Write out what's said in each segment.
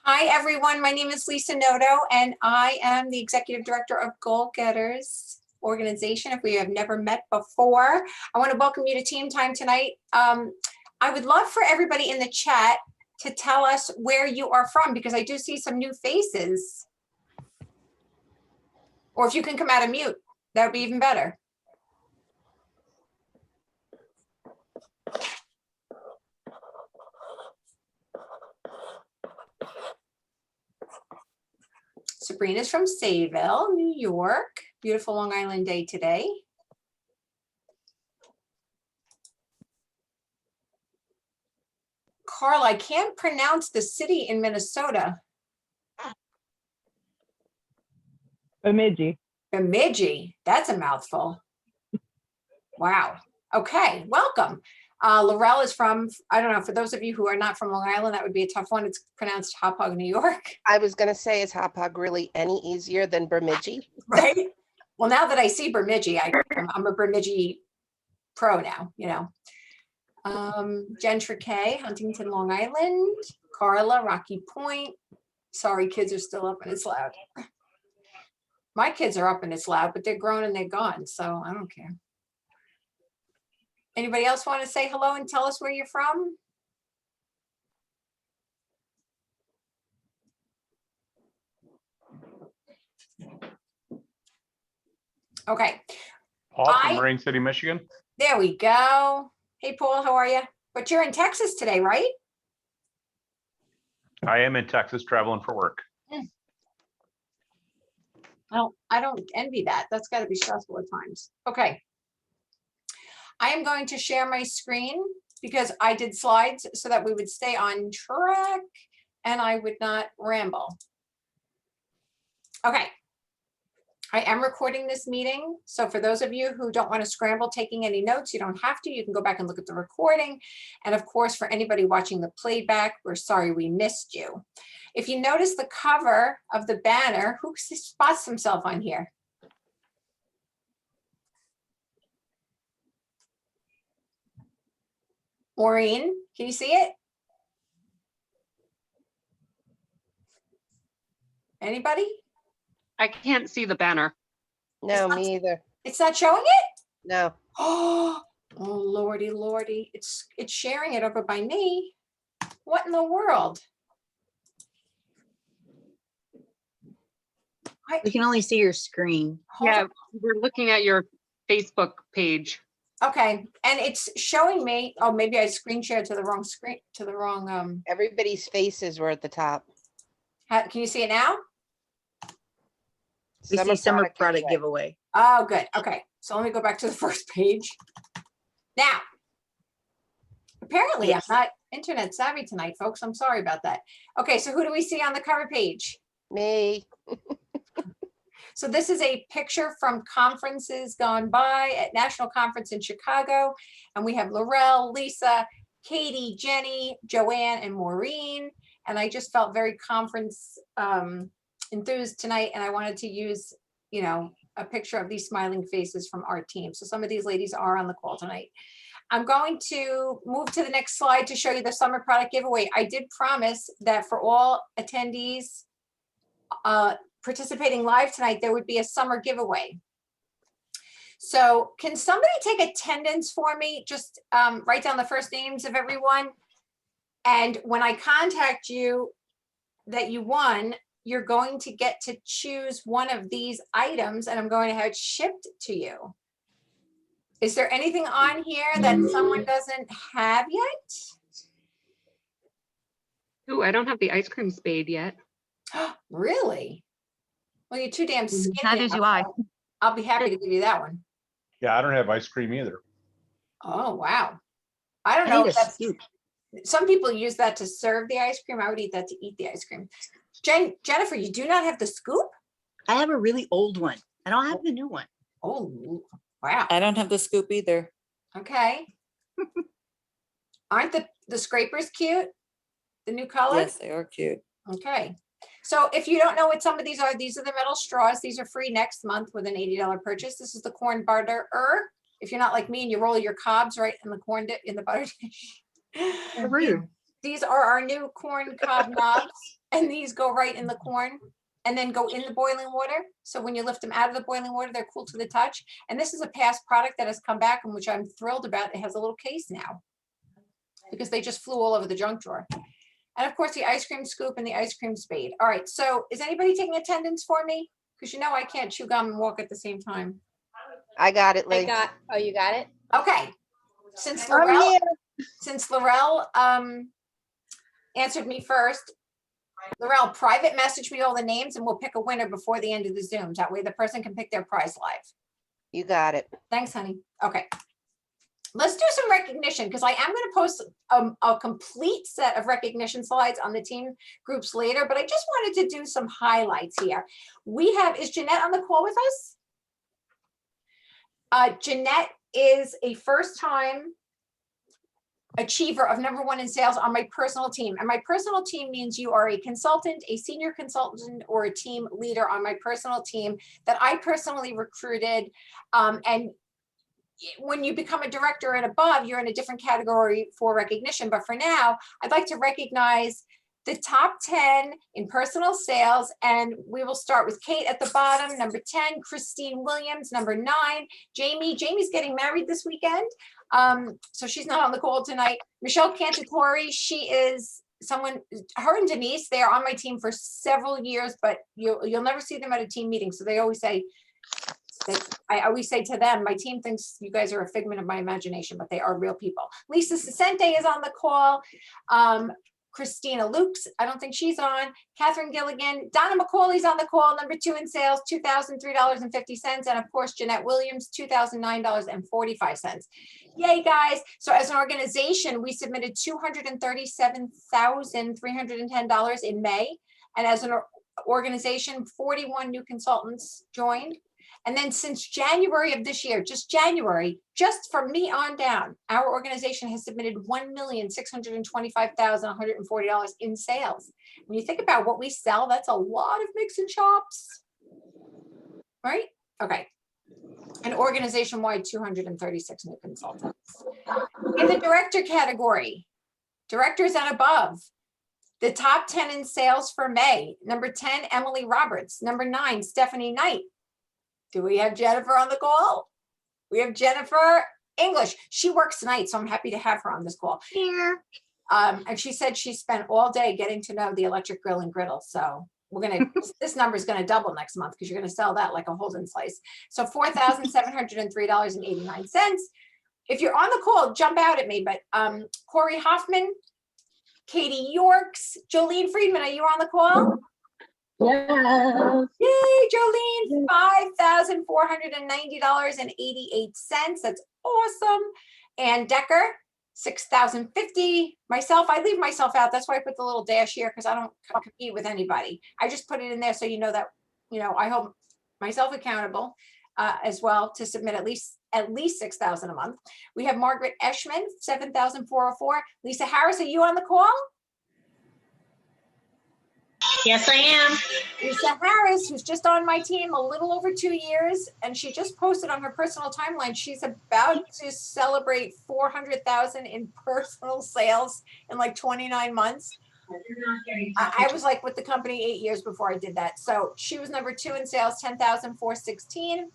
Hi, everyone. My name is Lisa Noto, and I am the Executive Director of Goal Getters organization. If we have never met before, I want to welcome you to Team Time tonight. I would love for everybody in the chat to tell us where you are from, because I do see some new faces. Or if you can come out of mute, that would be even better. Sabrina's from Sayville, New York. Beautiful Long Island day today. Carl, I can't pronounce the city in Minnesota. Bemidji. Bemidji, that's a mouthful. Wow. Okay, welcome. Laurel is from, I don't know, for those of you who are not from Long Island, that would be a tough one. It's pronounced Hauppauge, New York. I was going to say, is Hauppauge really any easier than Bemidji? Right? Well, now that I see Bemidji, I'm a Bemidji pro now, you know. Jen Triquet, Huntington, Long Island. Carla, Rocky Point. Sorry, kids are still up and it's loud. My kids are up and it's loud, but they're grown and they're gone, so I don't care. Anybody else want to say hello and tell us where you're from? Okay. Paul from Marine City, Michigan. There we go. Hey, Paul, how are you? But you're in Texas today, right? I am in Texas traveling for work. Well, I don't envy that. That's got to be stressful at times. Okay. I am going to share my screen because I did slides so that we would stay on track and I would not ramble. Okay. I am recording this meeting. So for those of you who don't want to scramble taking any notes, you don't have to. You can go back and look at the recording. And of course, for anybody watching the playback, we're sorry we missed you. If you notice the cover of the banner, who spots himself on here? Maureen, can you see it? Anybody? I can't see the banner. No, me either. It's not showing it? No. Oh, Lordy, Lordy. It's sharing it over by me. What in the world? We can only see your screen. Yeah, we're looking at your Facebook page. Okay, and it's showing me, oh, maybe I screen shared to the wrong screen, to the wrong, Everybody's faces were at the top. can you see it now? We see summer product giveaway. Oh, good. Okay, so let me go back to the first page. Now, apparently Yes. I'm not internet savvy tonight, folks. I'm sorry about that. Okay, so who do we see on the cover page? Me. So this is a picture from conferences gone by at National Conference in Chicago. And we have Laurel, Lisa, Katie, Jenny, Joanne, and Maureen. And I just felt very conference enthused tonight. And I wanted to use, you know, a picture of these smiling faces from our team. So some of these ladies are on the call tonight. I'm going to move to the next slide to show you the summer product giveaway. I did promise that for all attendees participating live tonight, there would be a summer giveaway. So can somebody take attendance for me? Just write down the first names of everyone. And when I contact you that you won, you're going to get to choose one of these items and I'm going to have it shipped to you. Is there anything on here that someone doesn't have yet? Ooh, I don't have the ice cream spade yet. Really? Well, you're too damn skinny. Neither do I. I'll be happy to give you that one. Yeah, I don't have ice cream either. Oh, wow. I don't I know need if a that's, scoop. some people use that to serve the ice cream. I would eat that to eat the ice cream. Jennifer, you do not have the scoop? I have a really old one. I don't have the new one. Oh, wow. I don't have the scoop either. Okay. Aren't the scrapers cute? The new color? Yes, they are cute. Okay. So if you don't know what some of these are the metal straws. These are free next month with an $80 purchase. This is the corn butter. If you're not like me and you roll your cobs right in the corn in the butter dish. Rude. These are our new corn cob knobs. and these go right in the corn and then go in the boiling water. So when you lift them out of the boiling water, they're cool to the touch. And this is a past product that has come back and which I'm thrilled about. It has a little case now because they just flew all over the junk drawer. And of course, the ice cream scoop and the ice cream spade. All right, so is anybody taking attendance for me? Because you know I can't chew gum and walk at the same time. I got it, I Lee. got, oh, you got it? Okay, since I'm Laurel, here. answered me first, Laurel, private message me all the names and we'll pick a winner before the end of the Zoom. That way the person can pick their prize live. You got it. Thanks, honey. Okay. Let's do some recognition because I am going to post a complete set of recognition slides on the team groups later, but I just wanted to do some highlights here. We have, is Jeanette on the call with us? Jeanette is a first-time achiever of #1 in sales on my personal team. And my personal team means you are a consultant, a senior consultant, or a team leader on my personal team that I personally recruited. And when you become a director and above, you're in a different category for recognition. But for now, I'd like to recognize the top 10 in personal sales. And we will start with Kate at the bottom, number 10, Christine Williams, number 9, Jamie. Jamie's getting married this weekend. So she's not on the call tonight. Michelle Cantatori, she is someone, her and Denise, they are on my team for several years, but you'll never see them at a team meeting. So they always say, I always say to them, my team thinks you guys are a figment of my imagination, but they are real people. Lisa Sesente is on the call. Christina Lukes, I don't think she's on. Catherine Gilligan, Donna McCauley's on the call, number 2 in sales, $2,003.50. And of course, Jeanette Williams, $2,009.45. Yay, guys. So as an organization, we submitted $237,310 in May. And as an organization, 41 new consultants joined. And then since January of this year, just January, just from me on down, our organization has submitted $1,625,140 in sales. When you think about what we sell, that's a lot of mix and chops, right? Okay. An organization-wide 236 new consultants. In the director category, directors and above, the top 10 in sales for May, number 10, Emily Roberts, number 9, Stephanie Knight. Do we have Jennifer on the call? We have Jennifer English. She works nights, so I'm happy to have her on this call. Here. And she said she spent all day getting to know the electric grill and griddle. So we're gonna, this number is gonna double next month because you're gonna sell that like a Holden slice. So $4,703.89. If you're on the call, jump out at me. But Corey Hoffman, Katie Yorks, Jolene Friedman, are you on the call? Yeah. Yay, Jolene, $5,490.88. That's awesome. And Decker, $6,050. Myself, I leave myself out. That's why I put the little dash here because I don't compete with anybody. I just put it in there so you know that, you know, I hold myself accountable as well to submit at least $6,000 a month. We have Margaret Eschman, $7,404. Lisa Harris, are you on the call? Yes, I am. Lisa Harris, who's just on my team a little over 2 years, and she just posted on her personal timeline, she's about to celebrate 400,000 in personal sales in like 29 months. I was like with the company 8 years before I did that. So she was number 2 in sales, 10,416.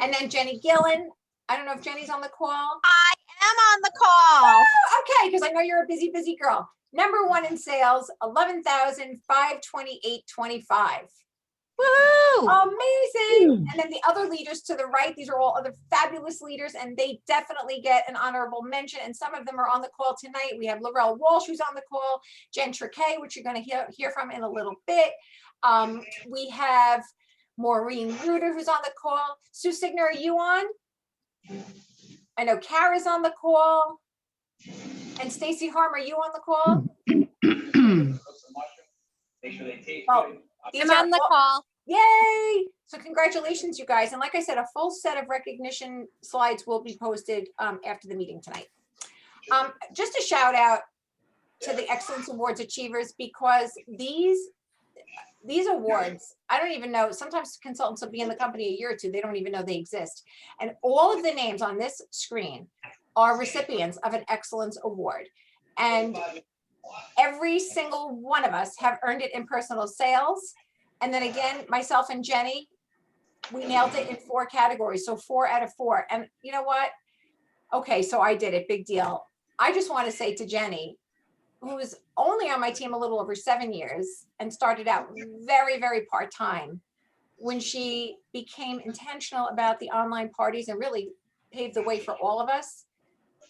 And then Jenny Gillen. I don't know if Jenny's on the call. I am on the call. Oh, okay, because I know you're a busy girl. Number 1 in sales, 11,528.25. Woo! Amazing. And then the other leaders to the right, these are all other fabulous leaders, and they definitely get an honorable mention. And some of them are on the call tonight. We have Laurel Walsh, who's on the call, Jen Triquet, which you're going to hear from in a little bit. We have Maureen Reuter, who's on the call. Sue Signer, are you on? I know Kara's on the call. And Stacy Harm, are you on the call? Oh, these I'm are on the all- call. Yay! So congratulations, you guys. And like I said, a full set of recognition slides will be posted after the meeting tonight. Just a shout out to the Excellence Awards Achievers, because these awards, I don't even know, sometimes consultants will be in the company a year or two, they don't even know they exist. And all of the names on this screen are recipients of an Excellence Award. And every single one of us have earned it in personal sales. And then again, myself and Jenny, we nailed it in 4 categories. So 4 out of 4. And you know what? Okay, so I did it, big deal. I just want to say to Jenny, who was only on my team a little over 7 years and started out very, very part-time, when she became intentional about the online parties and really paved the way for all of us,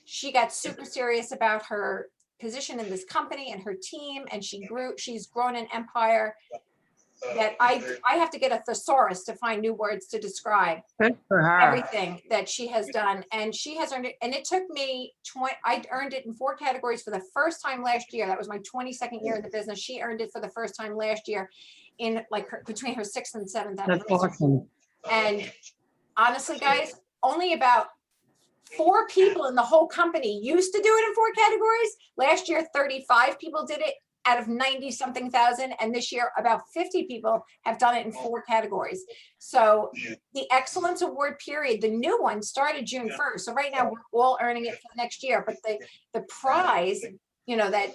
she got super serious about her position in this company and her team, and she's grown an empire that I have to get a thesaurus to find new words to describe Good for her. everything that she has done. And she has earned it. And it took me I earned it in 4 categories for the first time last year. That was my 22nd year in the business. She earned it for the first time last year in like between her 6th and 7th That's anniversary. awesome. And honestly, guys, only about 4 people in the whole company used to do it in 4 categories. Last year, 35 people did it out of 90 something thousand. And this year, about 50 people have done it in 4 categories. So the Excellence Award period, the new one started June 1st. So right now we're all earning it for next year, but the prize, you know, that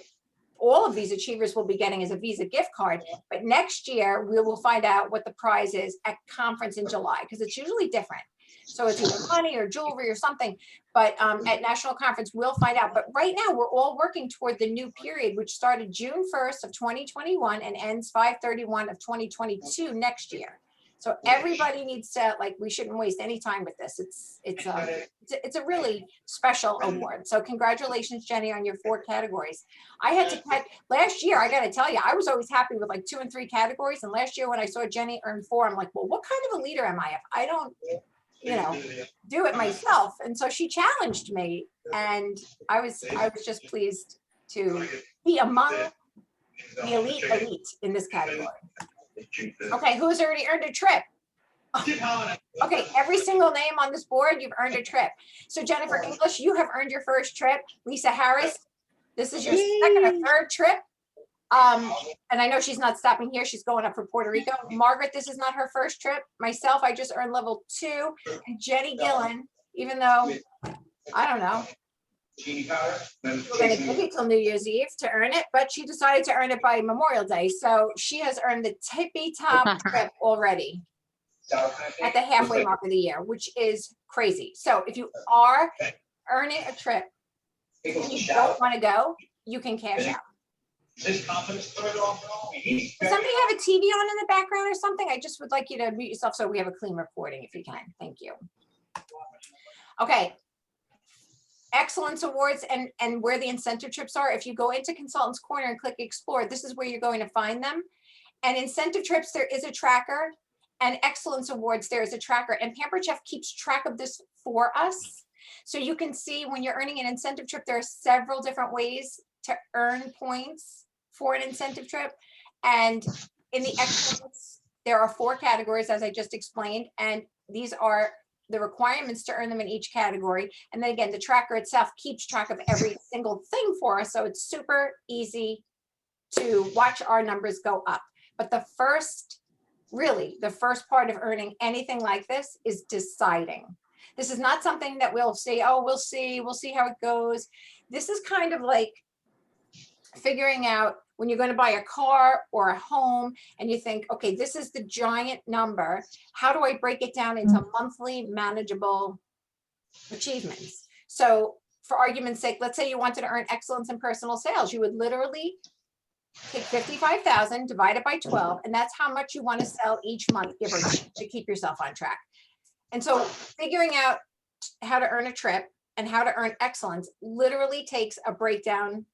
all of these achievers will be getting is a Visa gift card. But next year we will find out what the prize is at conference in July, because it's usually different. So it's either money or jewelry or something, but at national conference, we'll find out. But right now we're all working toward the new period, which started June 1st of 2021 and ends 5/31 of 2022 next year. So everybody needs to, like, we shouldn't waste any time with this. It's a really special award. So congratulations, Jenny, on your 4 categories. I had to cut last year. I got to tell you, I was always happy with like 2 and 3 categories. And last year when I saw Jenny earn 4, I'm like, well, what kind of a leader am I if I don't, you know, do it myself? And so she challenged me, and I was just pleased to be among the elite in this category. Okay, who's already earned a trip? Okay, every single name on this board, you've earned a trip. So Jennifer English, you have earned your first trip. Lisa Harris, this is your second or third trip. And I know she's not stopping here. She's going up for Puerto Rico. Margaret, this is not her first trip. Myself, I just earned level 2. And Jenny Gillen, even though, I don't know, we're going to give it till New Year's Eve to earn it, but she decided to earn it by Memorial Day. So she has earned the tippy top trip already at the halfway mark of the year, which is crazy. So if you are earning a trip and you don't want to go, you can cash out. Does somebody have a TV on in the background or something? I just would like you to mute yourself so we have a clean recording if you can. Thank you. Okay. Excellence Awards and where the incentive trips are. If you go into Consultants Corner and click Explore, this is where you're going to find them. And incentive trips, there is a tracker, and Excellence Awards, there is a tracker, and Pampered Chef keeps track of this for us. So you can see when you're earning an incentive trip, there are several different ways to earn points for an incentive trip. And in the Excellence, there are 4 categories, as I just explained, and these are the requirements to earn them in each category. And then again, the tracker itself keeps track of every single thing for us. So it's super easy to watch our numbers go up. But the first part of earning anything like this is deciding. This is not something that we'll say, oh, we'll see how it goes. This is kind of like figuring out when you're going to buy a car or a home and you think, okay, this is the giant number. How do I break it down into monthly manageable achievements? So for argument's sake, let's say you wanted to earn excellence in personal sales. You would literally take 55,000, divide it by 12, and that's how much you want to sell each month, give or take, to keep yourself on track. And so figuring out how to earn a trip and how to earn excellence literally takes a breakdown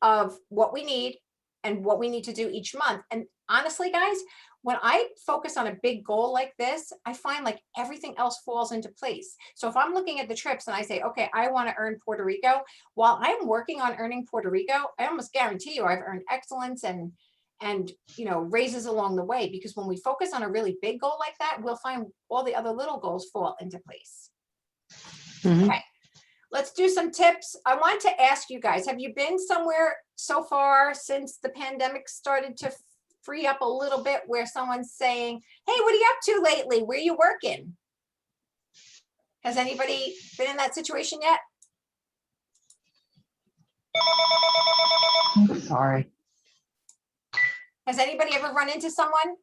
of what we need and what we need to do each month. And honestly, guys, when I focus on a big goal like this, I find like everything else falls into place. So if I'm looking at the trips and I say, okay, I want to earn Puerto Rico, while I'm working on earning Puerto Rico, I almost guarantee you I've earned excellence and you know, raises along the way, because when we focus on a really big goal like that, we'll find all the other little goals fall into place. Okay. Let's do some tips. I want to ask you guys, have you been somewhere so far since the pandemic started to free up a little bit where someone's saying, hey, what are you up to lately? Where are you working? Has anybody been in that situation yet? Sorry. Has anybody ever run into someone?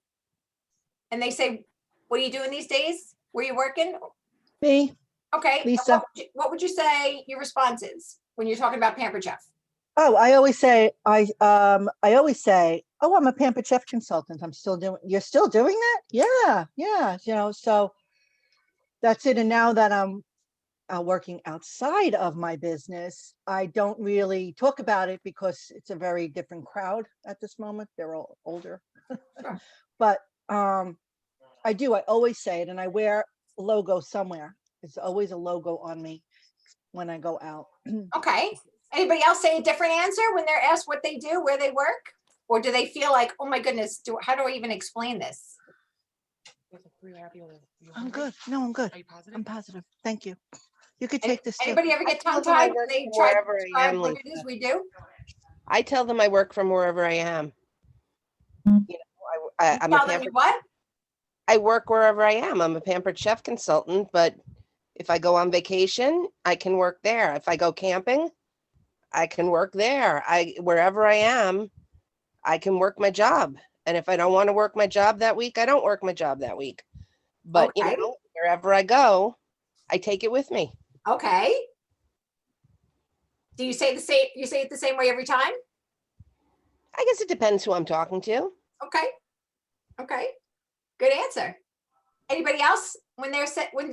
And they say, what are you doing these days? Where you working? Me, Okay. and Lisa. What would you say your response is when you're talking about Pampered Chef? oh, I always say, oh, I'm a Pampered Chef consultant. You're still doing that? Yeah, so that's it. And now that I'm working outside of my business, I don't really talk about it because it's a very different crowd at this moment. They're all older. Sure. But I always say it, and I wear a logo somewhere. There's always a logo on me when I go out. Okay. Anybody else say a different answer when they're asked what they do, where they work? Or do they feel like, oh my goodness, how do I even explain this? I'm good. No, I'm good. Are you positive? I'm positive. Thank you. You could Any- take this too. Anybody ever I get tell tongue them I tied when work they from try to wherever I describe am, what it Lisa. is we do? I tell them I work from wherever I am. I'm a Tell them you pampered, what? I work wherever I am. I'm a Pampered Chef consultant, but if I go on vacation, I can work there. If I go camping, I can work there. Wherever I am, I can work my job. And if I don't want to work my job that week, I don't work my job that week. But Okay. wherever I go, I take it with me. Okay. Do you say you say it the same way every time? I guess it depends who I'm talking to. Okay. Okay. Good answer. Anybody else when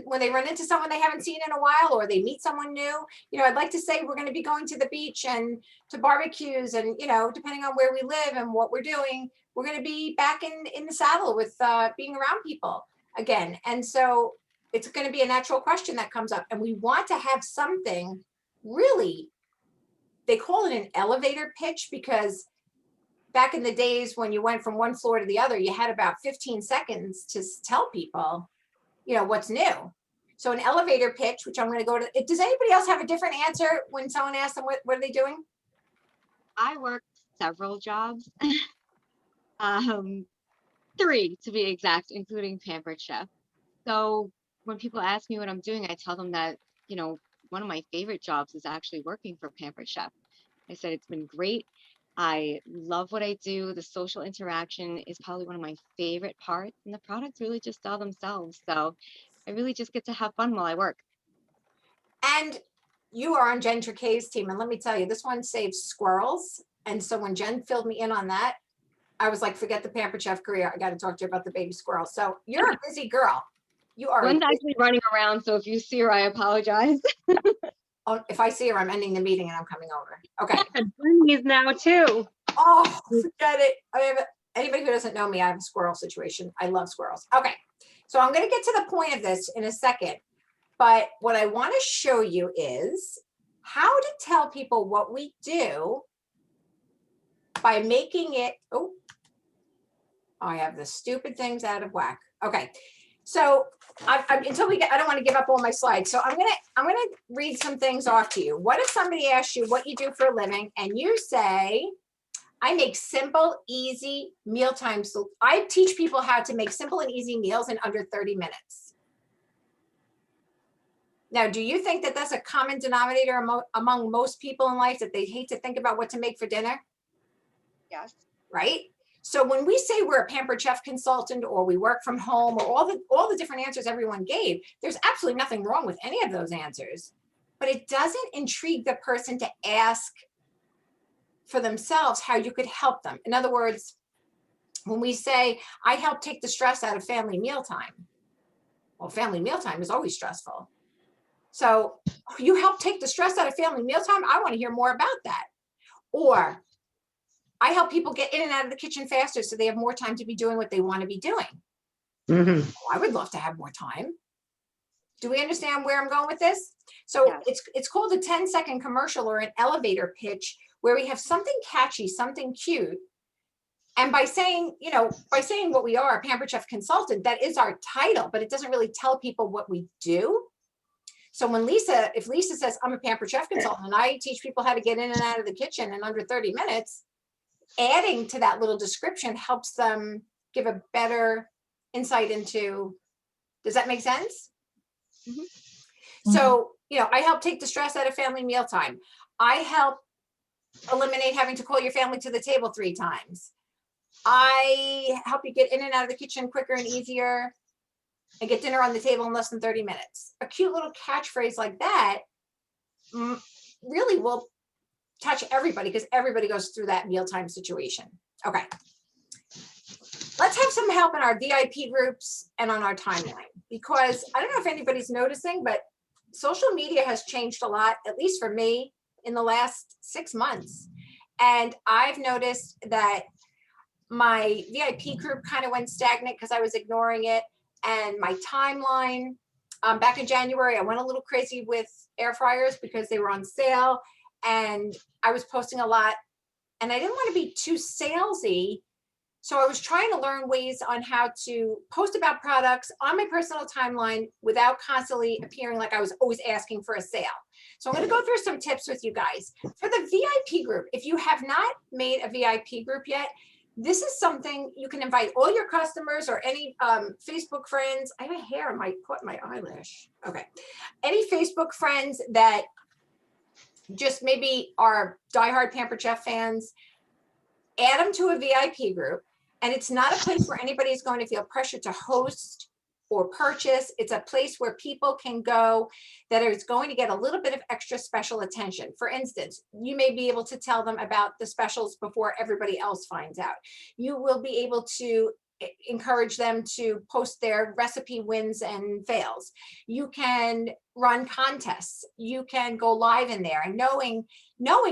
when they run into someone they haven't seen in a while or they meet someone new? I'd like to say we're going to be going to the beach and to barbecues and, depending on where we live and what we're doing, we're going to be back in the saddle with being around people again. And so it's going to be a natural question that comes up and we want to have something really, they call it an elevator pitch because back in the days when you went from one floor to the other, you had about 15 seconds to tell people, what's new. So an elevator pitch, which I'm going to go to, does anybody else have a different answer when someone asks them, what are they doing? I work several jobs. 3 to be exact, including Pampered Chef. So when people ask me what I'm doing, I tell them that, one of my favorite jobs is actually working for Pampered Chef. I said it's been great. I love what I do. The social interaction is probably one of my favorite parts, and the products really just sell themselves. So I really just get to have fun while I work. And you are on Jen Tricay's team. And let me tell you, this one saves squirrels. And so when Jen filled me in on that, I was like, forget the Pampered Chef career. I got to talk to you about the baby squirrel. So you're a busy girl. You are. One's actually running around, so if you see her, I apologize. If I see her, I'm ending the meeting and I'm coming over. Okay. He's now too. Oh, forget it. Anybody who doesn't know me, I have a squirrel situation. I love squirrels. Okay. So I'm going to get to the point of this in a second. But what I want to show you is how to tell people what we do by making it, I have the stupid things out of whack. Okay. So I don't want to give up all my slides. So I'm gonna read some things off to you. What if somebody asks you what you do for a living and you say, I make simple, easy mealtime. So I teach people how to make simple and easy meals in under 30 minutes. Now, do you think that that's a common denominator among most people in life, that they hate to think about what to make for dinner? Yes. Right? So when we say we're a Pampered Chef consultant or we work from home or all the different answers everyone gave, there's absolutely nothing wrong with any of those answers. But it doesn't intrigue the person to ask for themselves how you could help them. In other words, when we say, I help take the stress out of family mealtime. Well, family mealtime is always stressful. So you help take the stress out of family mealtime. I want to hear more about that. Or I help people get in and out of the kitchen faster so they have more time to be doing what they want to be doing. Mhm. I would love to have more time. Do we understand where I'm going with this? So Yes. it's called a 10-second commercial or an elevator pitch where we have something catchy, something cute. And by saying what we are, a Pampered Chef consultant, that is our title, but it doesn't really tell people what we do. So if Lisa says, I'm a Pampered Chef consultant and I teach people how to get in and out of the kitchen in under 30 minutes, adding to that little description helps them give a better insight into, does that make sense? Mhm. So, I help take the stress out of family mealtime. I help eliminate having to call your family to the table 3 times. I help you get in and out of the kitchen quicker and easier and get dinner on the table in less than 30 minutes. A cute little catchphrase like that really will touch everybody because everybody goes through that mealtime situation. Okay. Let's have some help in our VIP groups and on our timeline, because I don't know if anybody's noticing, but social media has changed a lot, at least for me, in the last 6 months. And I've noticed that my VIP group kind of went stagnant because I was ignoring it. And my timeline, back in January, I went a little crazy with air fryers because they were on sale and I was posting a lot and I didn't want to be too salesy. So I was trying to learn ways on how to post about products on my personal timeline without constantly appearing like I was always asking for a sale. So I'm going to go through some tips with you guys. For the VIP group, if you have not made a VIP group yet, this is something you can invite all your customers or any Facebook friends. I have a hair, I caught my eyelash. Okay. Any Facebook friends that just maybe are diehard Pampered Chef fans, add them to a VIP group. And it's not a place where anybody is going to feel pressure to host or purchase. It's a place where people can go that is going to get a little bit of extra special attention. For instance, you may be able to tell them about the specials before everybody else finds out. You will be able to encourage them to post their recipe wins and fails. You can run contests. You can go live in there, and knowing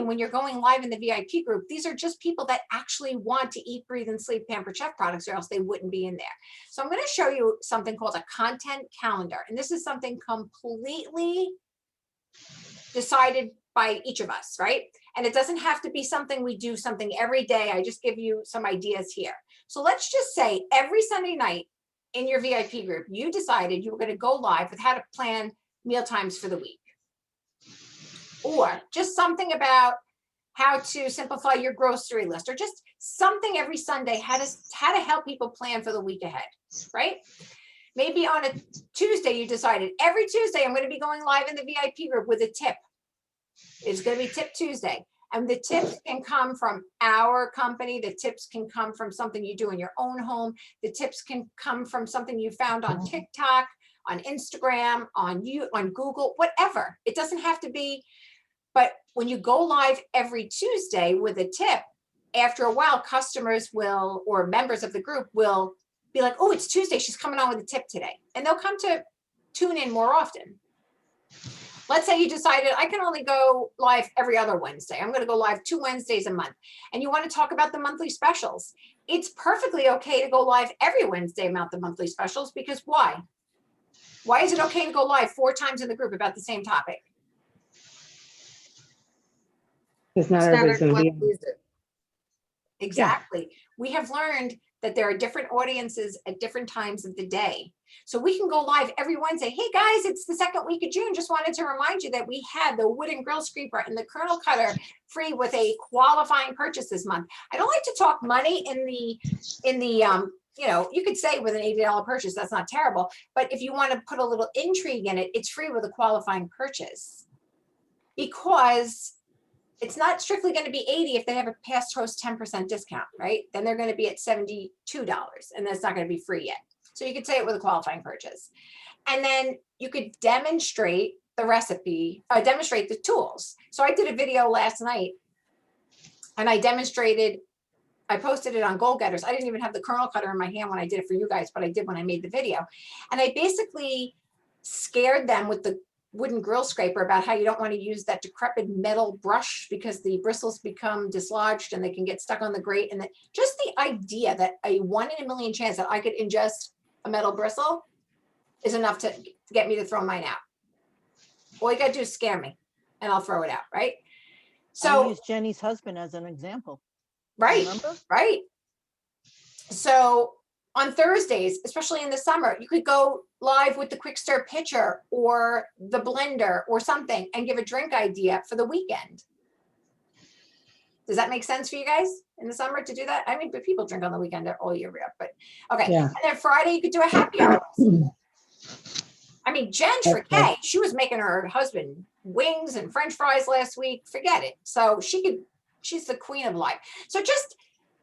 when you're going live in the VIP group, these are just people that actually want to eat, breathe, and sleep Pampered Chef products, or else they wouldn't be in there. So I'm going to show you something called a content calendar. And this is something completely decided by each of us, right? And it doesn't have to be something we do something every day. I just give you some ideas here. So let's just say every Sunday night in your VIP group, you decided you were going to go live with how to plan meal times for the week. Or just something about how to simplify your grocery list, or just something every Sunday, how to help people plan for the week ahead, right? Maybe on a Tuesday, you decided every Tuesday, I'm going to be going live in the VIP group with a tip. It's going to be Tip Tuesday. And the tips can come from our company. The tips can come from something you do in your own home. The tips can come from something you found on TikTok, on Instagram, on Google, whatever. It doesn't have to be. But when you go live every Tuesday with a tip, after a while, customers will, or members of the group will be like, oh, it's Tuesday. She's coming on with a tip today. And they'll come to tune in more often. Let's say you decided I can only go live every other Wednesday. I'm going to go live 2 Wednesdays a month. And you want to talk about the monthly specials. It's perfectly okay to go live every Wednesday about the monthly specials, because why? Why is it okay to go live 4 times in the group about the same topic? Because not everybody's going to be. on. Exactly. We have learned that there are different audiences at different times of the day. So we can go live every Wednesday. Hey guys, it's the 2nd week of June. Just wanted to remind you that we had the wooden grill scraper and the kernel cutter free with a qualifying purchase this month. I don't like to talk money in the you know, you could say with an $80 purchase, that's not terrible. But if you want to put a little intrigue in it, it's free with a qualifying purchase. Because it's not strictly going to be $80 if they have a past host 10% discount, right? Then they're going to be at $72, and that's not going to be free yet. So you could say it with a qualifying purchase. And then you could demonstrate the recipe, demonstrate the tools. So I did a video last night and I posted it on Goal Getters. I didn't even have the kernel cutter in my hand when I did it for you guys, but I did when I made the video. And I basically scared them with the wooden grill scraper about how you don't want to use that decrepit metal brush because the bristles become dislodged and they can get stuck on the grate. And that just the idea that a 1 in a million chance that I could ingest a metal bristle is enough to get me to throw mine out. All you got to do is scare me and I'll throw it out, right? I So, use Jenny's husband as an example. right, Remember? right. So on Thursdays, especially in the summer, you could go live with the Quick Stir pitcher or the blender or something and give a drink idea for the weekend. Does that make sense for you guys in the summer to do that? I mean, but people drink on the weekend all year round, but okay. Yeah. And then Friday, you could do a happy hour. I mean, Jen Triquet, she was making her husband wings and French fries last week. Forget it. So she could She's the queen of live. So just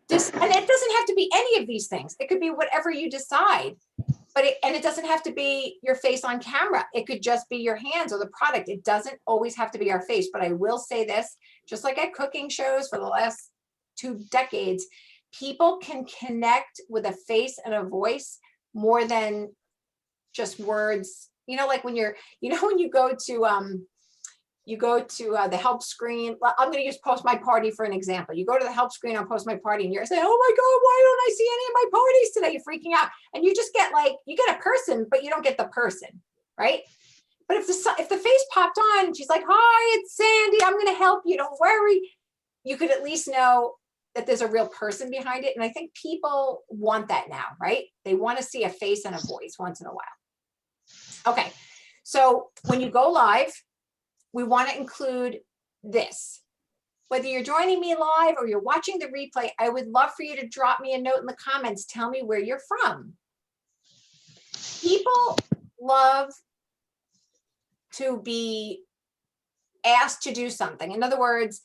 this, and it doesn't have to be any of these things. It could be whatever you decide. But it doesn't have to be your face on camera. It could just be your hands or the product. It doesn't always have to be our face. But I will say this, just like at cooking shows for the last 2 decades, people can connect with a face and a voice more than just words. You know, like when you're, when you go to the help screen. I'm going to use Post My Party for an example. You go to the help screen on Post My Party and you're saying, oh my God, why don't I see any of my parties today? You're freaking out. And you just get you get a person, but you don't get the person, right? But if the face popped on and she's like, hi, it's Sandy, I'm going to help you, don't worry. You could at least know that there's a real person behind it. And I think people want that now, right? They want to see a face and a voice once in a while. Okay, so when you go live, we want to include this. Whether you're joining me live or you're watching the replay, I would love for you to drop me a note in the comments. Tell me where you're from. People love to be asked to do something. In other words,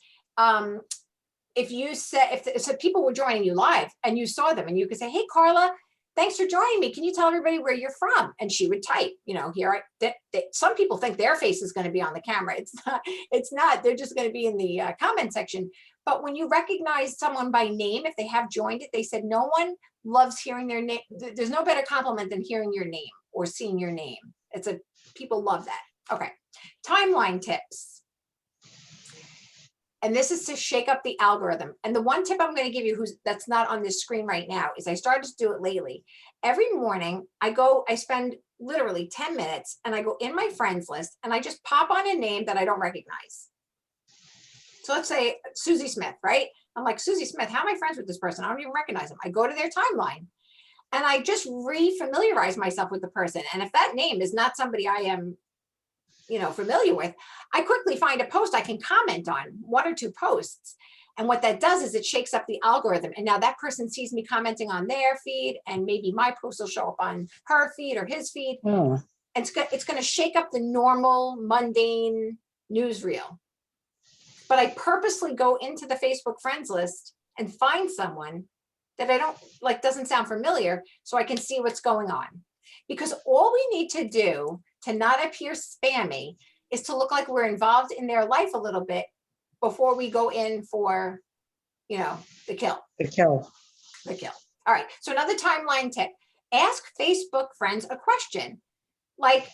if you said, if people were joining you live and you saw them and you could say, hey, Carla, thanks for joining me. Can you tell everybody where you're from? And she would type, here, some people think their face is going to be on the camera. It's not, they're just going to be in the comment section. But when you recognize someone by name, if they have joined it, they said, no one loves hearing their name. There's no better compliment than hearing your name or seeing your name. People love that. Okay. Timeline tips. And this is to shake up the algorithm. And the one tip I'm going to give you that's not on this screen right now is I started to do it lately. Every morning I spend literally 10 minutes and I go in my friends list and I just pop on a name that I don't recognize. So let's say Susie Smith, right? I'm like, Susie Smith, how am I friends with this person? I don't even recognize them. I go to their timeline and I just re-familiarize myself with the person. And if that name is not somebody I am familiar with, I quickly find a post I can comment on, 1 or 2 posts. And what that does is it shakes up the algorithm. And now that person sees me commenting on their feed and maybe my post will show up on her feed or his feed. Oh, And it's going to shake up the normal mundane newsreel. But I purposely go into the Facebook friends list and find someone that I don't doesn't sound familiar so I can see what's going on. Because all we need to do to not appear spammy is to look like we're involved in their life a little bit before we go in for, the kill. the kill. The kill. All right. So another timeline tip, ask Facebook friends a question. Like,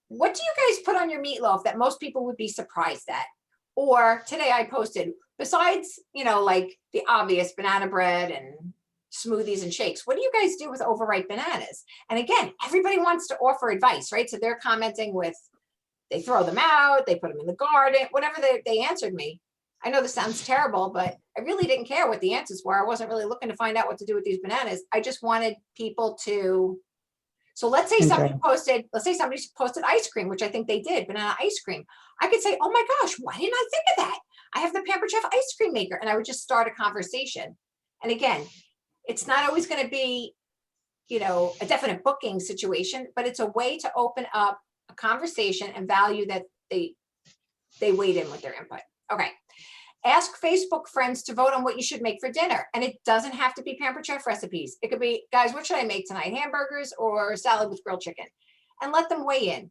what do you guys put on your meatloaf that most people would be surprised at? Or today I posted, besides, the obvious banana bread and smoothies and shakes, what do you guys do with overripe bananas? And again, everybody wants to offer advice, right? So they're commenting with, they throw them out, they put them in the garden, whatever they answered me. I know this sounds terrible, but I really didn't care what the answers were. I wasn't really looking to find out what to do with these bananas. I just wanted people to, so let's say somebody posted ice cream, which I think they did, banana ice cream. I could say, oh my gosh, why didn't I think of that? I have the Pampered Chef ice cream maker. And I would just start a conversation. And again, it's not always going to be, a definite booking situation, but it's a way to open up a conversation and value that they weighed in with their input. Okay. Ask Facebook friends to vote on what you should make for dinner. And it doesn't have to be Pampered Chef recipes. It could be, guys, what should I make tonight? Hamburgers or salad with grilled chicken? And let them weigh in.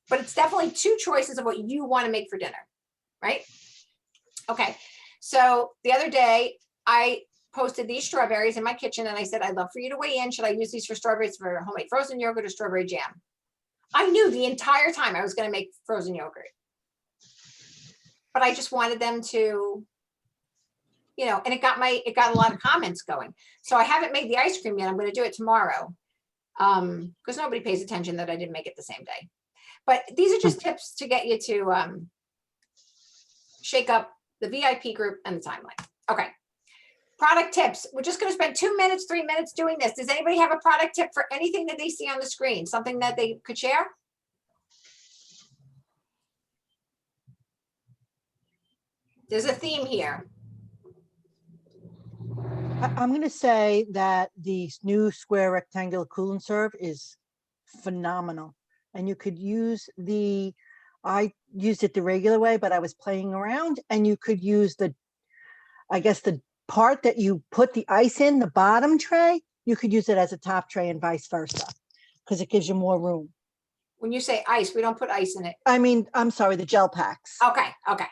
But it's definitely 2 choices of what you want to make for dinner, right? Okay. So the other day, I posted these strawberries in my kitchen and I said, I'd love for you to weigh in. Should I use these for strawberries for homemade frozen yogurt or strawberry jam? I knew the entire time I was going to make frozen yogurt. But I just wanted them to, and it got a lot of comments going. So I haven't made the ice cream yet. I'm going to do it tomorrow. Because nobody pays attention that I didn't make it the same day. But these are just tips to get you to shake up the VIP group and the timeline. Okay. Product tips. We're just going to spend 2 minutes, 3 minutes doing this. Does anybody have a product tip for anything that they see on the screen? Something that they could share? There's a theme here. I'm going to say that the new square rectangular cool and serve is phenomenal. And you could use I used it the regular way, but I was playing around, and you could use the I guess the part that you put the ice in, the bottom tray, you could use it as a top tray and vice versa, because it gives you more room. When you say ice, we don't put ice in it. I mean, I'm sorry, the gel packs. Okay, okay.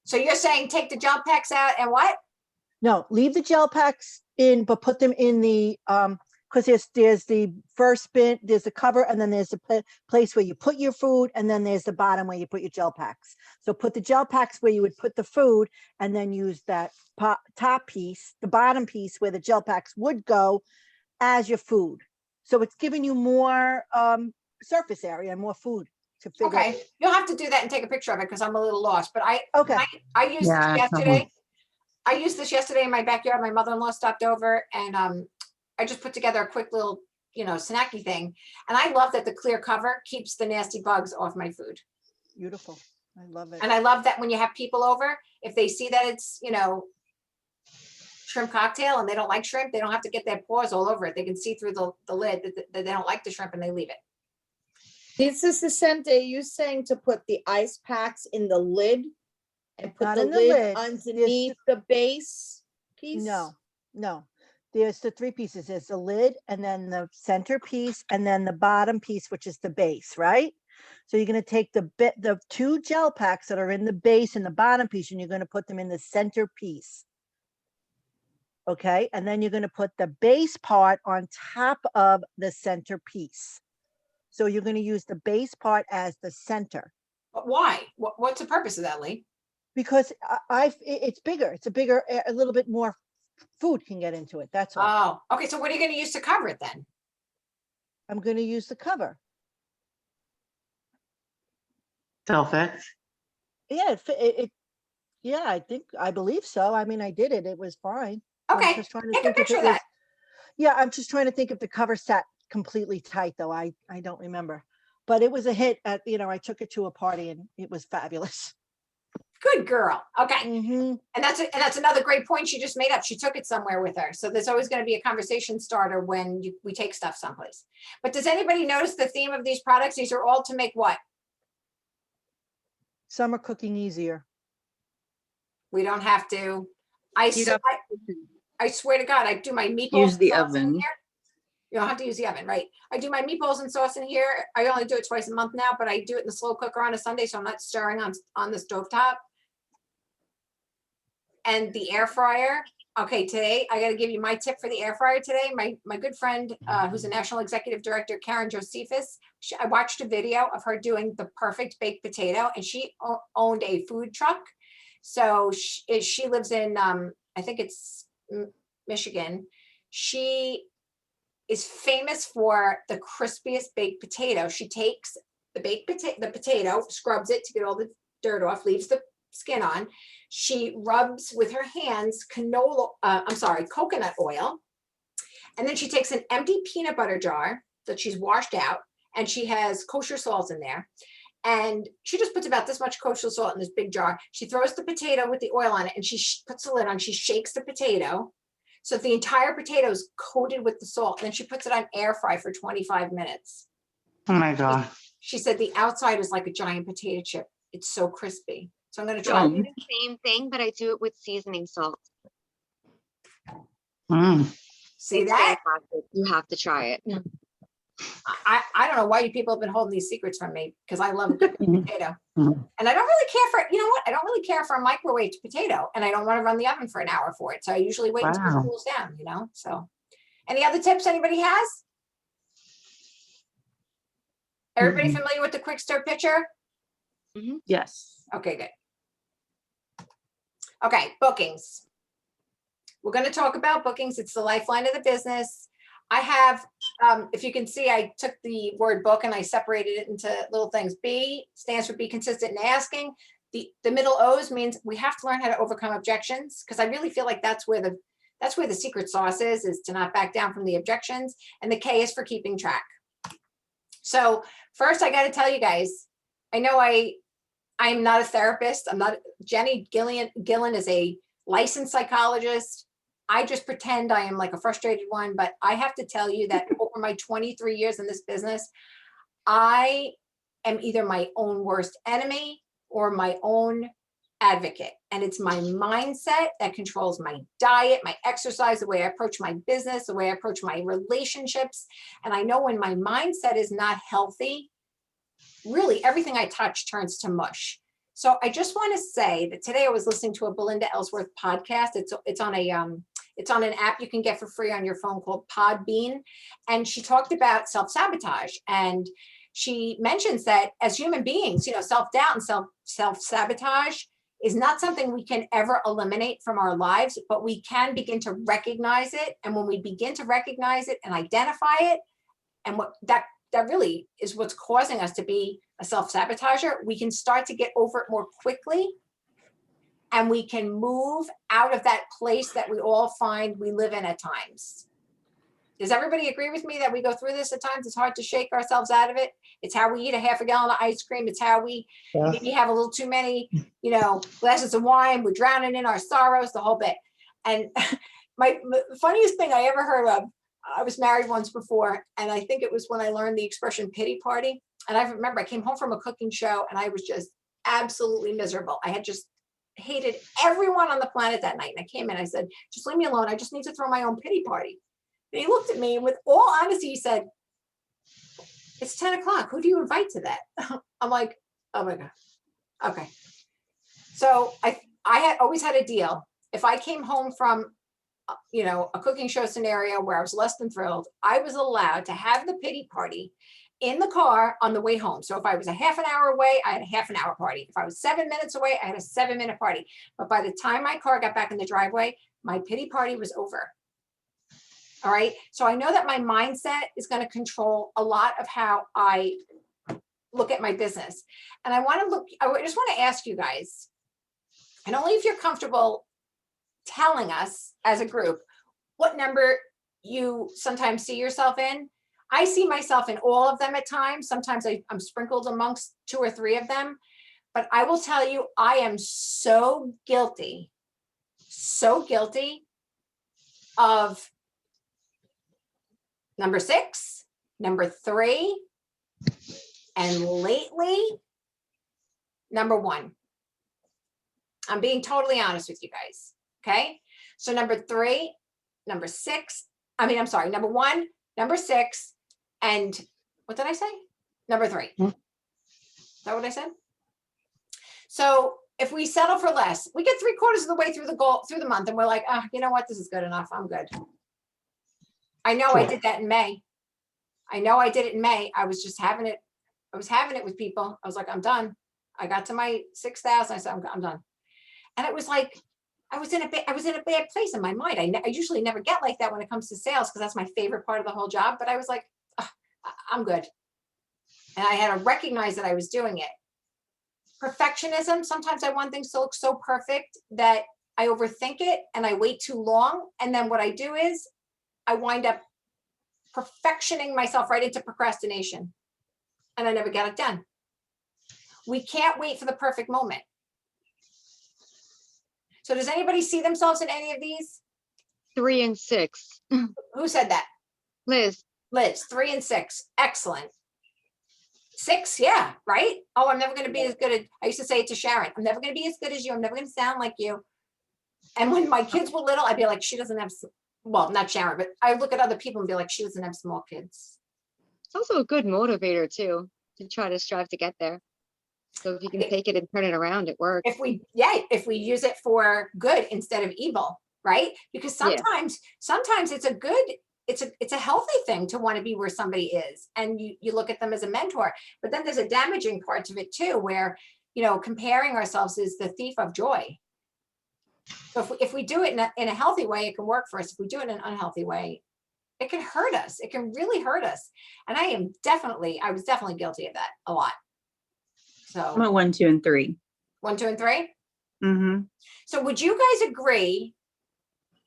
So you're saying take the gel packs out and what? No, leave the gel packs in, but put them in the, because there's the first bin, there's the cover, and then there's the place where you put your food, and then there's the bottom where you put your gel packs. So put the gel packs where you would put the food, and then use that top piece, the bottom piece where the gel packs would go as your food. So it's giving you more surface area and more food to figure. Okay, you'll have to do that and take a picture of it because I'm a little lost, but Okay. I used this Yeah, yesterday. I used this yesterday in my backyard. My mother-in-law stopped over and I just put together a quick little, snacky thing. And I love that the clear cover keeps the nasty bugs off my food. Beautiful. I love it. And I love that when you have people over, if they see that it's, shrimp cocktail and they don't like shrimp, they don't have to get their paws all over it. They can see through the lid that they don't like the shrimp and they leave it. Lisa Sisente, are you saying to put the ice packs in the lid and put Not the in the lid lid. underneath the base piece? No. There's the three pieces. There's the lid, and then the center piece, and then the bottom piece, which is the base, right? So you're going to take the two gel packs that are in the base and the bottom piece, and you're going to put them in the center piece. Okay, and then you're going to put the base part on top of the center piece. So you're going to use the base part as the center. But why? What's the purpose of that, Lee? Because it's bigger. It's a little bit more food can get into it. That's all. Oh, okay. So what are you going to use to cover it then? I'm going to use the cover. Self-ex. Yeah, I believe so. I mean, I did it. It was fine. I'm Okay, just trying to take a think if picture it of was- that. Yeah, I'm just trying to think if the cover sat completely tight though. I don't remember, but it was a hit at, I took it to a party and it was fabulous. Good girl. Okay. Mhm. And that's another great point she just made up. She took it somewhere with her. So there's always going to be a conversation starter when we take stuff someplace. But does anybody notice the theme of these products? These are all to make what? Summer cooking easier. We don't have to. Heat up. I swear to God, I do my meatballs. Use the and sauce in oven. here. You don't have to use the oven, right? I do my meatballs and sauce in here. I only do it twice a month now, but I do it in the slow cooker on a Sunday, so I'm not stirring on the stovetop. And the air fryer. Okay, today I got to give you my tip for the air fryer today. My good friend, who's a national executive director, Karen Josephus. I watched a video of her doing the perfect baked potato, and she owned a food truck. So she lives in, I think it's Michigan. She is famous for the crispiest baked potato. She takes the potato, scrubs it to get all the dirt off, leaves the skin on. She rubs with her hands coconut oil. And then she takes an empty peanut butter jar that she's washed out, and she has kosher salt in there. And she just puts about this much kosher salt in this big jar. She throws the potato with the oil on it, and she puts the lid on. She shakes the potato. So the entire potato is coated with the salt. And then she puts it on air fry for 25 minutes. Oh my God. She said the outside is like a giant potato chip. It's so crispy. So I'm going to try. I do the same thing, but I do it with seasoning salt. See It's that? fantastic. You have to try it. I don't know why you people have been holding these secrets from me, because I love a good potato. And I don't really care for, you know what? I don't really care for a microwave potato, and I don't want to run the oven for an hour for it. So I usually wait until Wow. it cools down, so. Any other tips anybody has? Everybody familiar with the quick stir pitcher? Yes. Okay, good. Okay, bookings. We're going to talk about bookings. It's the lifeline of the business. I have, if you can see, I took the word book and I separated it into little things. B stands for be consistent in asking. The middle O's means we have to learn how to overcome objections, because I really feel like that's where the secret sauce is to not back down from the objections. And the K is for keeping track. So first, I got to tell you guys, I know I'm not a therapist. Jenny Gillen is a licensed psychologist. I just pretend I am like a frustrated one, but I have to tell you that over my 23 years in this business, I am either my own worst enemy or my own advocate, and it's my mindset that controls my diet, my exercise, the way I approach my business, the way I approach my relationships. And I know when my mindset is not healthy, really everything I touch turns to mush. So I just want to say that today I was listening to a Belinda Ellsworth podcast. It's on an app you can get for free on your phone called Podbean. And she talked about self-sabotage. And she mentions that as human beings, self-doubt and self-sabotage is not something we can ever eliminate from our lives, but we can begin to recognize it. And when we begin to recognize it and identify it, and what that really is what's causing us to be a self-sabotager, we can start to get over it more quickly. And we can move out of that place that we all find we live in at times. Does everybody agree with me that we go through this at times? It's hard to shake ourselves out of it. It's how we eat a half a gallon of ice cream. It's how we maybe have a little too many, glasses of wine. We're drowning in our sorrows, the whole bit. And my funniest thing I ever heard of, I was married once before, and I think it was when I learned the expression pity party. And I remember I came home from a cooking show and I was just absolutely miserable. I had just hated everyone on the planet that night. And I came in, I said, just leave me alone. I just need to throw my own pity party. And he looked at me and with all honesty, he said, it's 10 o'clock. Who do you invite to that? I'm like, oh my God. Okay. So I had always had a deal. If I came home from, a cooking show scenario where I was less than thrilled, I was allowed to have the pity party in the car on the way home. So if I was a half an hour away, I had a half an hour party. If I was 7 minutes away, I had a 7-minute party. But by the time my car got back in the driveway, my pity party was over. All right. So I know that my mindset is going to control a lot of how I look at my business. And I just want to ask you guys, and only if you're comfortable telling us as a group, what number you sometimes see yourself in. I see myself in all of them at times. Sometimes I'm sprinkled amongst 2 or 3 of them. But I will tell you, I am so guilty of number 6, number 3, and lately, number 1. I'm being totally honest with you guys. Okay. So number 3, number 6, number 1, number 6, and what did I say? Number 3. Is that what I said? So if we settle for less, we get 3/4 of the way through the month, and we're like, you know what? This is good enough. I'm good. I know I did that in May. I was just having it. I was having it with people. I was like, I'm done. I got to my 6,000. I said, I'm done. And it was like, I was in a bad place in my mind. I usually never get like that when it comes to sales, because that's my favorite part of the whole job. But I was like, I'm good. And I had to recognize that I was doing it. Perfectionism. Sometimes I want things to look so perfect that I overthink it and I wait too long. And then what I do is I wind up perfectioning myself right into procrastination. And I never get it done. We can't wait for the perfect moment. So does anybody see themselves in any of these? 3 and 6. Who said that? Liz. 3 and 6. Excellent. 6, yeah, right? Oh, I'm never going to be as good as, I used to say it to Sharon, I'm never going to be as good as you. I'm never going to sound like you. And when my kids were little, I'd be like, she doesn't have, well, not Sharon, but I look at other people and be like, she doesn't have small kids. It's also a good motivator too, to try to strive to get there. So if you can take it and turn it around, it works. If we use it for good instead of evil, right? Because sometimes it's a healthy thing to want to be where somebody is, and you look at them as a mentor. But then there's a damaging part to it too, where comparing ourselves is the thief of joy. So if we do it in a healthy way, it can work for us. If we do it in an unhealthy way, it can hurt us. It can really hurt us. And I was definitely guilty of that a lot. So I'm at 1, 2, and 3. 1, 2, and 3. Mm-hmm. So would you guys agree,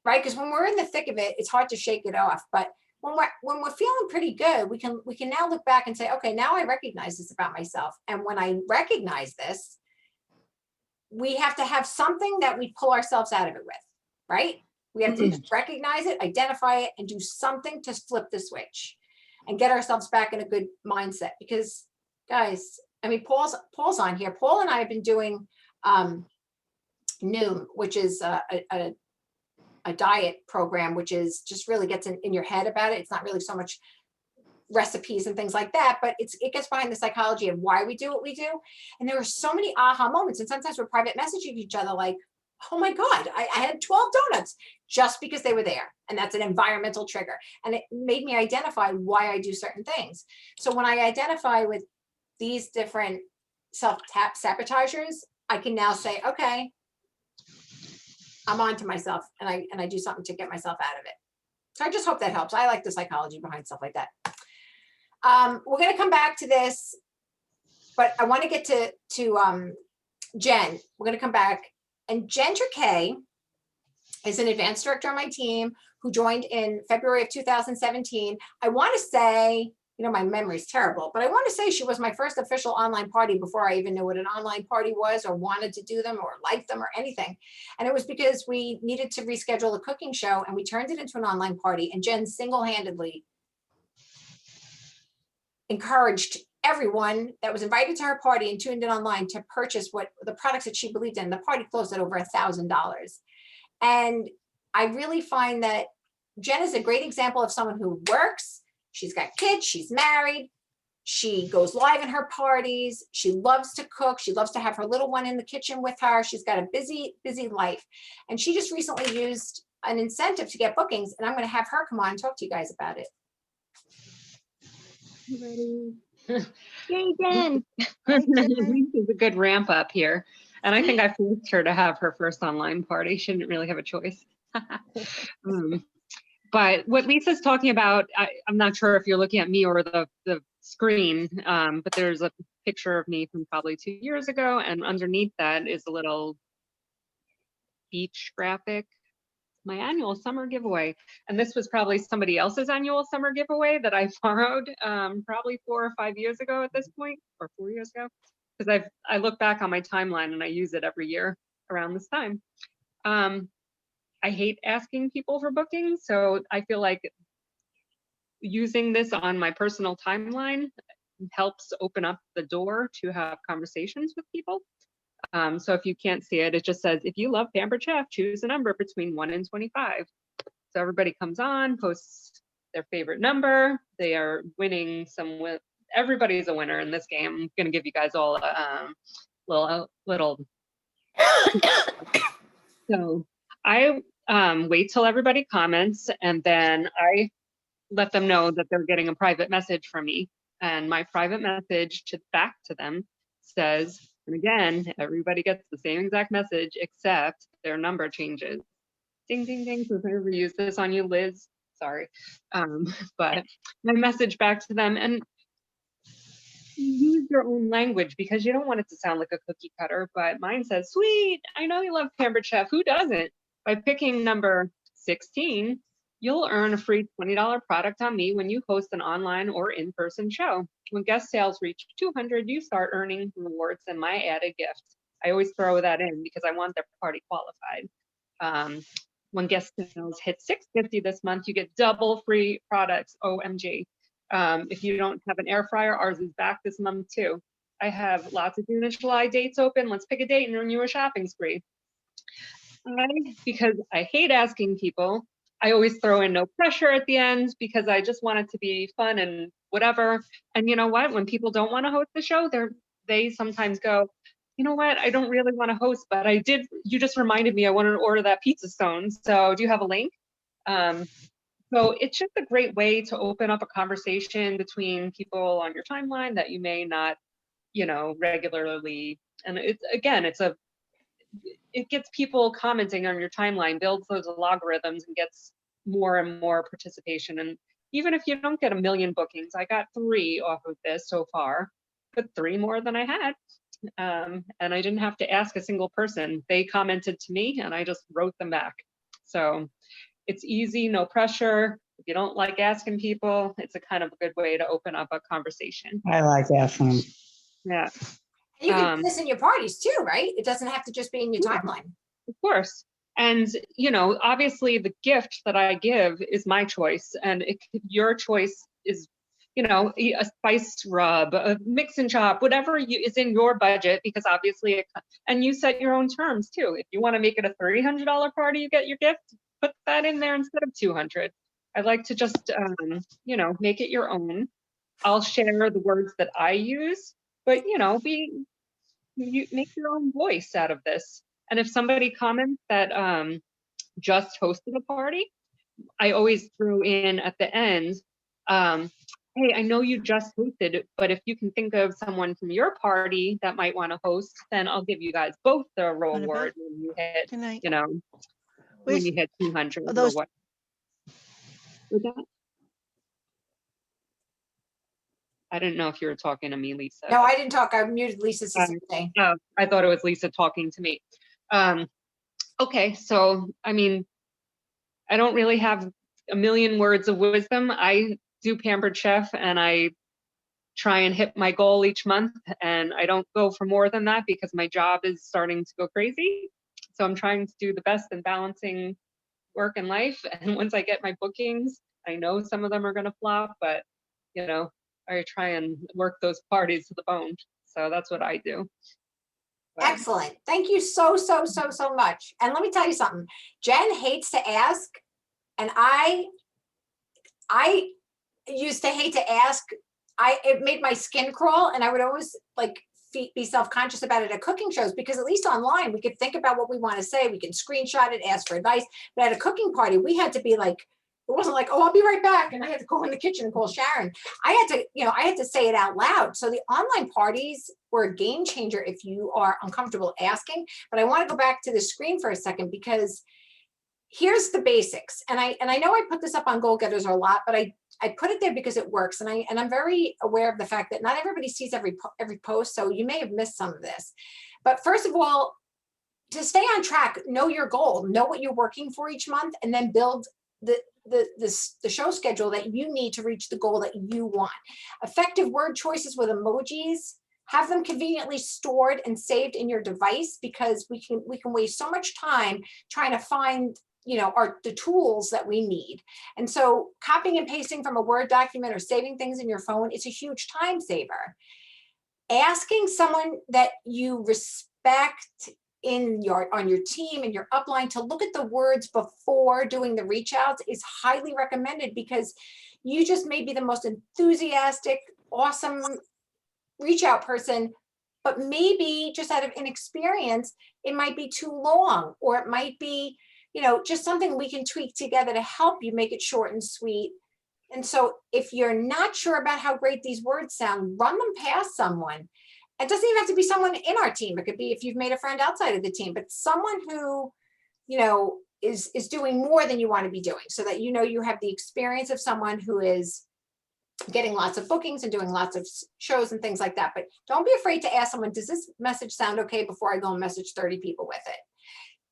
right? Because when we're in the thick of it, it's hard to shake it off. But when we're feeling pretty good, we can now look back and say, okay, now I recognize this about myself. And when I recognize this, we have to have something that we pull ourselves out of it with, right? We have to recognize it, identify it, and do something to flip the switch and get ourselves back in a good mindset. Because guys, I mean, Paul's on here. Paul and I have been doing Noom, which is a diet program, which is just really gets in your head about it. It's not really so much recipes and things like that, but it gets behind the psychology of why we do what we do. And there were so many aha moments. And sometimes we're private messaging each other like, oh my God, I had 12 donuts just because they were there. And that's an environmental trigger. And it made me identify why I do certain things. So when I identify with these different self-sabotagers, I can now say, okay, I'm on to myself, and I do something to get myself out of it. So I just hope that helps. I like the psychology behind stuff like that. We're going to come back to this, but I want to get to Jen. We're going to come back. And Jen Triquet is an advanced director on my team who joined in February of 2017. I want to say, you know, my memory is terrible, but I want to say she was my first official online party before I even knew what an online party was or wanted to do them or liked them or anything. And it was because we needed to reschedule a cooking show and we turned it into an online party, and Jen single-handedly encouraged everyone that was invited to her party and tuned in online to purchase what the products that she believed in. The party closed at over $1,000. And I really find that Jen is a great example of someone who works. She's got kids, she's married, she goes live in her parties, she loves to cook, she loves to have her little one in the kitchen with her. She's got a busy, busy life. And she just recently used an incentive to get bookings, and I'm going to have her come on and talk to you guys about it. Yay, Jen. This is a good ramp up here. And I think I forced her to have her first online party. She didn't really have a choice. But what Lisa's talking about, I'm not sure if you're looking at me or the screen, but there's a picture of me from probably 2 years ago. And underneath that is a little beach graphic, my annual summer giveaway. And this was probably somebody else's annual summer giveaway that I borrowed probably 4 or 5 years ago at this point, or 4 years ago, because I look back on my timeline and I use it every year around this time. I hate asking people for bookings, so I feel like using this on my personal timeline helps open up the door to have conversations with people. So if you can't see it, it just says, if you love Pampered Chef, choose a number between 1 and 25. So everybody comes on, posts their favorite number. They are winning some, everybody's a winner in this game. I'm gonna give you guys all a little. So I wait till everybody comments, and then I let them know that they're getting a private message from me. And my private message back to them says, and again, everybody gets the same exact message except their number changes. Ding, ding, ding. So if I ever use this on you, Liz, sorry. But my message back to them, and use your own language because you don't want it to sound like a cookie cutter, but mine says, sweet, I know you love Pampered Chef. Who doesn't? By picking number 16, you'll earn a free $20 product on me when you host an online or in-person show. When guest sales reach 200, you start earning rewards and my added gift. I always throw that in because I want their party qualified. When guest sales hit 650 this month, you get double free products, OMG. If you don't have an air fryer, ours is back this month too. I have lots of June and July dates open. Let's pick a date and earn you a shopping spree. Because I hate asking people, I always throw in no pressure at the end because I just want it to be fun and whatever. And you know what? When people don't want to host the show, they sometimes go, you know what? I don't really want to host, but you just reminded me I wanted to order that pizza stone. So do you have a link? So it's just a great way to open up a conversation between people on your timeline that you may not, regularly. And it gets people commenting on your timeline, builds those logarithms and gets more and more participation. And even if you don't get 1 million bookings, I got 3 off of this so far, but 3 more than I had. And I didn't have to ask a single person. They commented to me and I just wrote them back. So it's easy, no pressure. If you don't like asking people, it's a kind of a good way to open up a conversation. I like asking. And Yeah. you can do this in your parties too, right? It doesn't have to just be in your timeline. Of course. And, obviously the gift that I give is my choice, and your choice is, a spice rub, a mix and chop, whatever is in your budget, because obviously, and you set your own terms too. If you want to make it a $300 party, you get your gift, put that in there instead of 200. I like to just, make it your own. I'll share the words that I use, but you make your own voice out of this. And if somebody comments that just hosted a party, I always throw in at the end, hey, I know you just hosted, but if you can think of someone from your party that might want to host, then I'll give you guys both the reward when you hit, Good night. when you hit 200 or those- what. With that? I didn't know if you were talking to me, Lisa. No, I didn't talk. I muted Lisa's thing. Oh, I thought it was Lisa talking to me. Okay, so, I mean, I don't really have a million words of wisdom. I do Pampered Chef and I try and hit my goal each month, and I don't go for more than that because my job is starting to go crazy. So I'm trying to do the best in balancing work and life. And once I get my bookings, I know some of them are going to flop, but I try and work those parties to the bone. So that's what I do. Excellent. Thank you so much. And let me tell you something. Jen hates to ask, and I used to hate to ask. It made my skin crawl, and I would always be self-conscious about it at cooking shows, because at least online we could think about what we want to say. We can screenshot it, ask for advice. But at a cooking party, we had to be like, it wasn't like, oh, I'll be right back, and I had to go in the kitchen and call Sharon. I had to say it out loud. So the online parties were a game changer if you are uncomfortable asking. But I want to go back to the screen for a second, because here's the basics. And I know I put this up on Goal Getters a lot, but I put it there because it works. And I'm very aware of the fact that not everybody sees every post. So you may have missed some of this. But first of all, to stay on track, know your goal, know what you're working for each month, and then build the show schedule that you need to reach the goal that you want. Effective word choices with emojis, have them conveniently stored and saved in your device, because we can waste so much time trying to find the tools that we need. And so copying and pasting from a Word document or saving things in your phone is a huge time saver. Asking someone that you respect on your team and your upline to look at the words before doing the reach outs is highly recommended, because you just may be the most enthusiastic, awesome reach out person, but maybe just out of inexperience, it might be too long, or it might be, just something we can tweak together to help you make it short and sweet. And so if you're not sure about how great these words sound, run them past someone. It doesn't even have to be someone in our team. It could be if you've made a friend outside of the team, but someone who, is doing more than you want to be doing, so that you have the experience of someone who is getting lots of bookings and doing lots of shows and things like that. But don't be afraid to ask someone, does this message sound okay, before I go and message 30 people with it.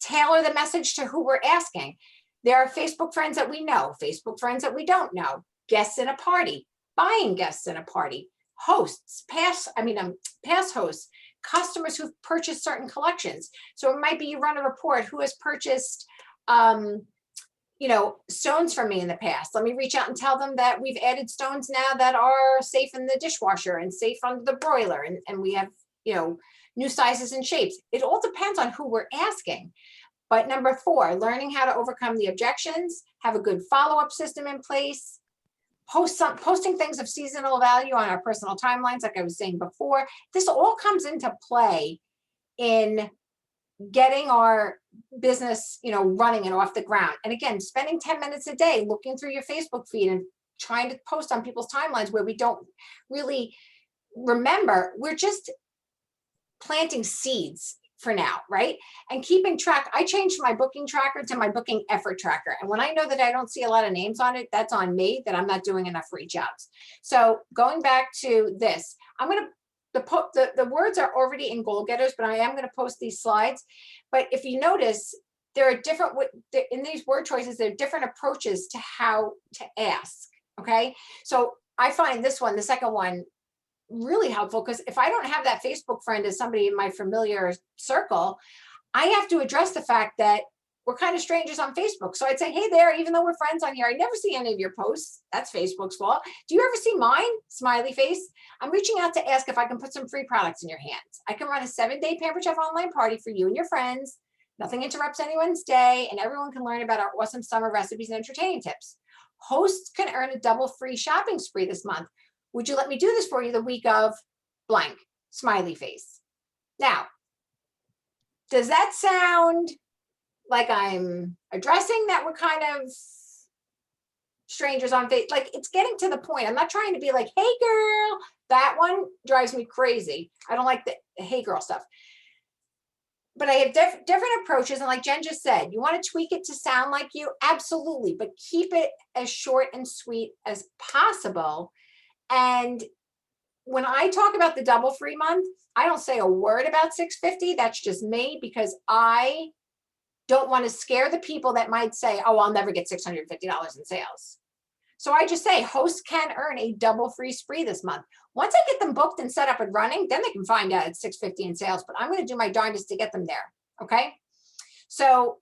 Tailor the message to who we're asking. There are Facebook friends that we know, Facebook friends that we don't know, guests in a party, buying guests in a party, hosts, past hosts, customers who've purchased certain collections. So it might be you run a report, who has purchased stones from me in the past. Let me reach out and tell them that we've added stones now that are safe in the dishwasher and safe under the broiler. And we have, new sizes and shapes. It all depends on who we're asking. But number 4, learning how to overcome the objections, have a good follow-up system in place, posting things of seasonal value on our personal timelines, like I was saying before. This all comes into play in getting our business, running and off the ground. And again, spending 10 minutes a day looking through your Facebook feed and trying to post on people's timelines where we don't really remember, we're just planting seeds for now, right? And keeping track. I changed my booking tracker to my booking effort tracker. And when I know that I don't see a lot of names on it, that's on me, that I'm not doing enough reach outs. So going back to this, I'm going to, the words are already in Goal Getters, but I am going to post these slides. But if you notice, there are different, in these word choices, there are different approaches to how to ask, okay? So I find this one, the second one, really helpful, because if I don't have that Facebook friend as somebody in my familiar circle, I have to address the fact that we're kind of strangers on Facebook. So I'd say, hey there, even though we're friends on here, I never see any of your posts. That's Facebook's fault. Do you ever see mine? Smiley face. I'm reaching out to ask if I can put some free products in your hands. I can run a 7-day Pampered Chef online party for you and your friends. Nothing interrupts anyone's day, and everyone can learn about our awesome summer recipes and entertaining tips. Hosts can earn a double free shopping spree this month. Would you let me do this for you the week of blank? Smiley face. Now, does that sound like I'm addressing that we're kind of strangers on Facebook? Like, it's getting to the point. I'm not trying to be like, hey girl. That one drives me crazy. I don't like the hey girl stuff. But I have different approaches. And like Jen just said, you want to tweak it to sound like you? Absolutely. But keep it as short and sweet as possible. And when I talk about the double free month, I don't say a word about $650. That's just me, because I don't want to scare the people that might say, oh, I'll never get $650 in sales. So I just say hosts can earn a double free spree this month. Once I get them booked and set up and running, then they can find out it's $650 in sales, but I'm going to do my darndest to get them there. Okay. So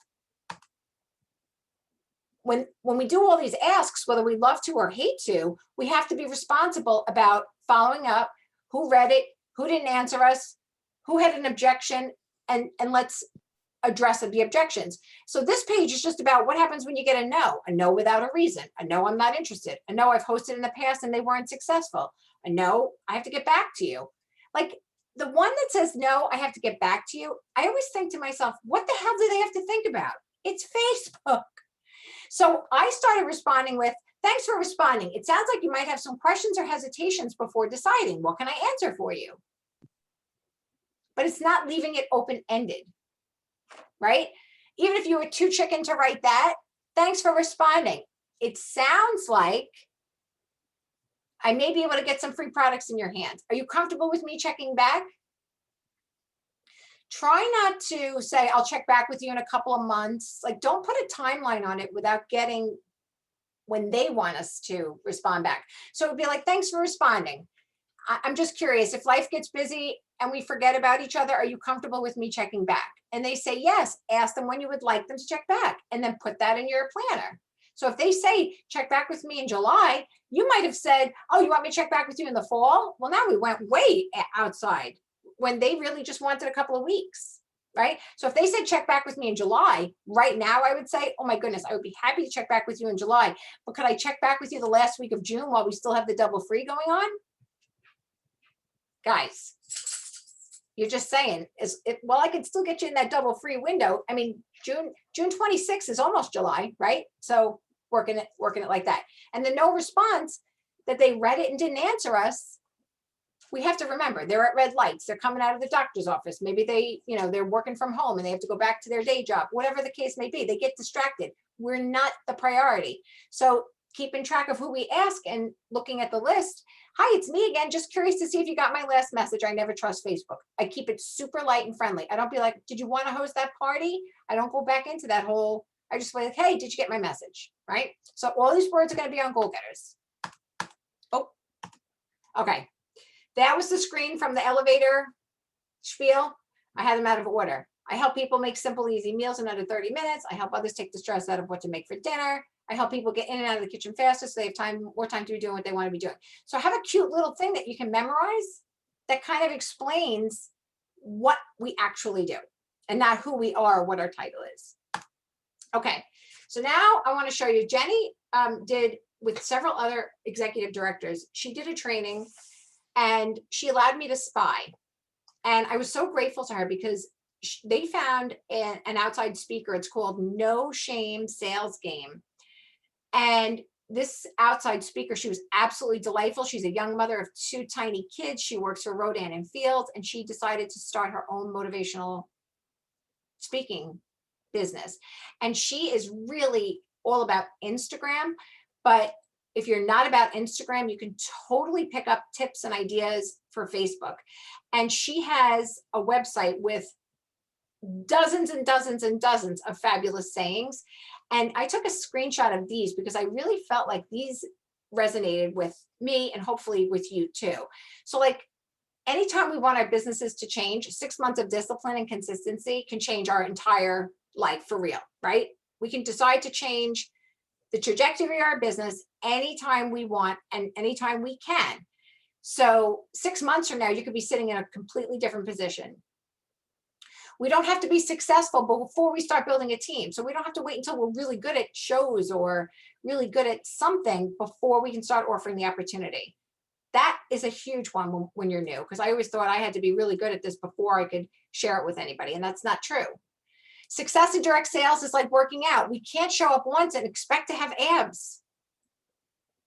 when we do all these asks, whether we love to or hate to, we have to be responsible about following up, who read it, who didn't answer us, who had an objection, and let's address the objections. So this page is just about what happens when you get a no without a reason, a no, I'm not interested, a no, I've hosted in the past and they weren't successful, a no, I have to get back to you. Like the one that says no, I have to get back to you, I always think to myself, what the hell do they have to think about? It's Facebook. So I started responding with, thanks for responding. It sounds like you might have some questions or hesitations before deciding. What can I answer for you? But it's not leaving it open-ended, right? Even if you were too chicken to write that, thanks for responding. It sounds like I may be able to get some free products in your hands. Are you comfortable with me checking back? Try not to say, I'll check back with you in a couple of months. Like, don't put a timeline on it without getting when they want us to respond back. So it would be like, thanks for responding. I'm just curious, if life gets busy and we forget about each other, are you comfortable with me checking back? And they say yes, ask them when you would like them to check back, and then put that in your planner. So if they say, check back with me in July, you might have said, oh, you want me to check back with you in the fall? Well, now we went way outside when they really just wanted a couple of weeks, right? So if they said, check back with me in July, right now I would say, oh my goodness, I would be happy to check back with you in July, but could I check back with you the last week of June while we still have the double free going on? Guys, you're just saying, well, I could still get you in that double free window. I mean, June 26th is almost July, right? So working it like that. And the no response that they read it and didn't answer us, we have to remember they're at red lights. They're coming out of the doctor's office. Maybe they, they're working from home and they have to go back to their day job, whatever the case may be. They get distracted. We're not the priority. So keeping track of who we ask and looking at the list. Hi, it's me again. Just curious to see if you got my last message. I never trust Facebook. I keep it super light and friendly. I don't be like, did you want to host that party? I don't go back into that whole, I just be like, hey, did you get my message? Right? So all these words are going to be on goal getters. Oh, okay. That was the screen from the elevator spiel. I had them out of order. I help people make simple, easy meals in under 30 minutes. I help others take the stress out of what to make for dinner. I help people get in and out of the kitchen faster so they have more time to be doing what they want to be doing. So I have a cute little thing that you can memorize that kind of explains what we actually do and not who we are or what our title is. Okay, so now I want to show you, Jenny did with several other executive directors, she did a training and she allowed me to spy. And I was so grateful to her because they found an outside speaker. It's called No Shame Sales Game. And this outside speaker, she was absolutely delightful. She's a young mother of 2 tiny kids. She works for Rodan and Fields, and she decided to start her own motivational speaking business. And she is really all about Instagram. But if you're not about Instagram, you can totally pick up tips and ideas for Facebook. And she has a website with dozens and dozens and dozens of fabulous sayings. And I took a screenshot of these because I really felt like these resonated with me and hopefully with you too. So like anytime we want our businesses to change, 6 months of discipline and consistency can change our entire life for real, right? We can decide to change the trajectory of our business anytime we want and anytime we can. So 6 months from now, you could be sitting in a completely different position. We don't have to be successful before we start building a team. So we don't have to wait until we're really good at shows or really good at something before we can start offering the opportunity. That is a huge one when you're new, because I always thought I had to be really good at this before I could share it with anybody, and that's not true. Success in direct sales is like working out. We can't show up once and expect to have abs.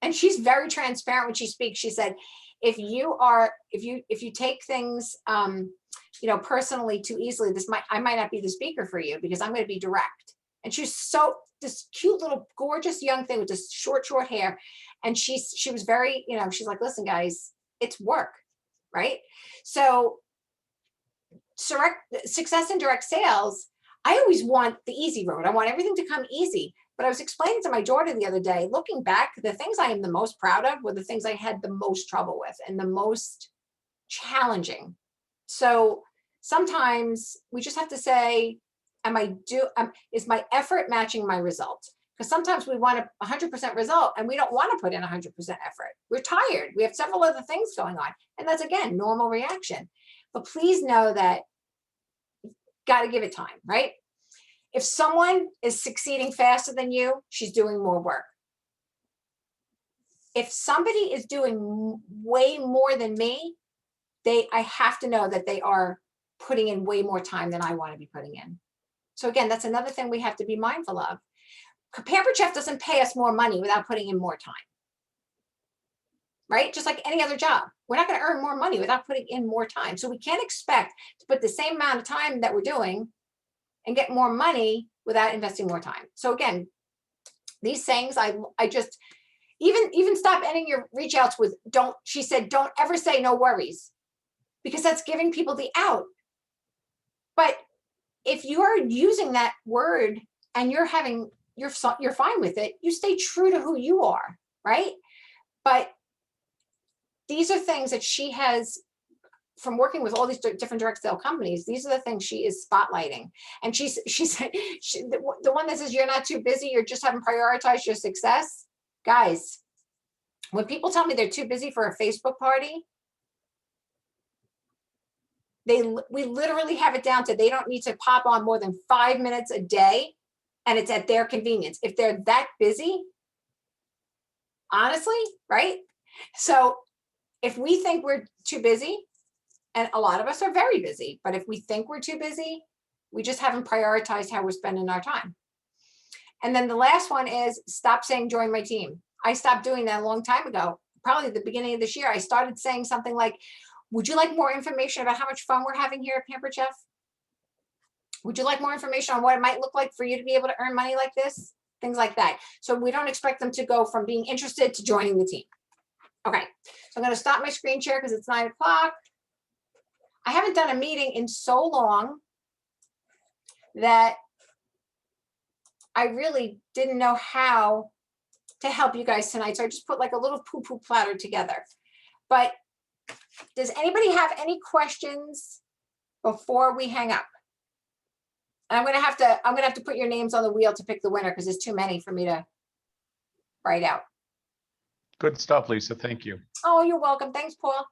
And she's very transparent when she speaks. She said, if you take things personally too easily, I might not be the speaker for you because I'm going to be direct. And she's this cute little gorgeous young thing with this short hair. And she was very, she's like, listen, guys, it's work, right? So success in direct sales, I always want the easy road. I want everything to come easy. But I was explaining to my daughter the other day, looking back, the things I am the most proud of were the things I had the most trouble with and the most challenging. So sometimes we just have to say, is my effort matching my result? Because sometimes we want a 100% result and we don't want to put in 100% effort. We're tired. We have several other things going on. And that's, again, normal reaction. But please know that you got to give it time, right? If someone is succeeding faster than you, she's doing more work. If somebody is doing way more than me, I have to know that they are putting in way more time than I want to be putting in. So again, that's another thing we have to be mindful of. Pampered Chef doesn't pay us more money without putting in more time, right? Just like any other job. We're not going to earn more money without putting in more time. So we can't expect to put the same amount of time that we're doing and get more money without investing more time. So again, these things, I just, even stop ending your reach outs with she said, don't ever say no worries, because that's giving people the out. But if you're using that word and you're fine with it, you stay true to who you are, right? But these are things that she has, from working with all these different direct sale companies, these are the things she is spotlighting. And she said, the one that says you're not too busy, you're just haven't prioritized your success. Guys, when people tell me they're too busy for a Facebook party, we literally have it down to they don't need to pop on more than 5 minutes a day, and it's at their convenience. If they're that busy, honestly, right? So if we think we're too busy, and a lot of us are very busy, but if we think we're too busy, we just haven't prioritized how we're spending our time. And then the last one is stop saying join my team. I stopped doing that a long time ago. Probably at the beginning of this year, I started saying something like, would you like more information about how much fun we're having here at Pampered Chef? Would you like more information on what it might look like for you to be able to earn money like this? Things like that. So we don't expect them to go from being interested to joining the team. Okay, so I'm going to stop my screen share because it's 9 o'clock. I haven't done a meeting in so long that I really didn't know how to help you guys tonight. So I just put like a little poo-poo platter together. But does anybody have any questions before we hang up? And I'm gonna have to put your names on the wheel to pick the winner because there's too many for me to write out. Good stuff, Lisa. Thank you. Oh, you're welcome. Thanks, Paul.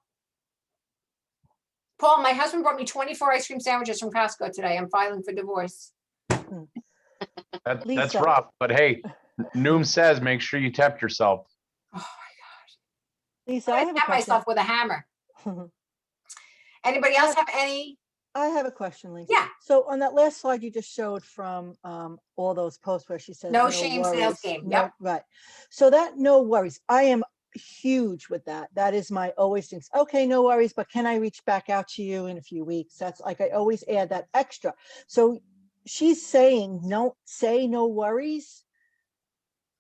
Paul, my husband brought me 24 ice cream sandwiches from Costco today. I'm filing for divorce. That's Lisa. rough, but hey, Noom says make sure you tempt yourself. Oh Lisa, my I gosh. have I a tap myself question. with a hammer. Anybody else have any? I have a question, Lisa. Yeah. So on that last slide you just showed from all those posts where she says No shame sales worries. game. No, Yep. right. So that no worries. I am huge with that. That is my always thinks, okay, no worries, but can I reach back out to you in a few weeks? That's like, I always add that extra. So she's saying, don't say no worries.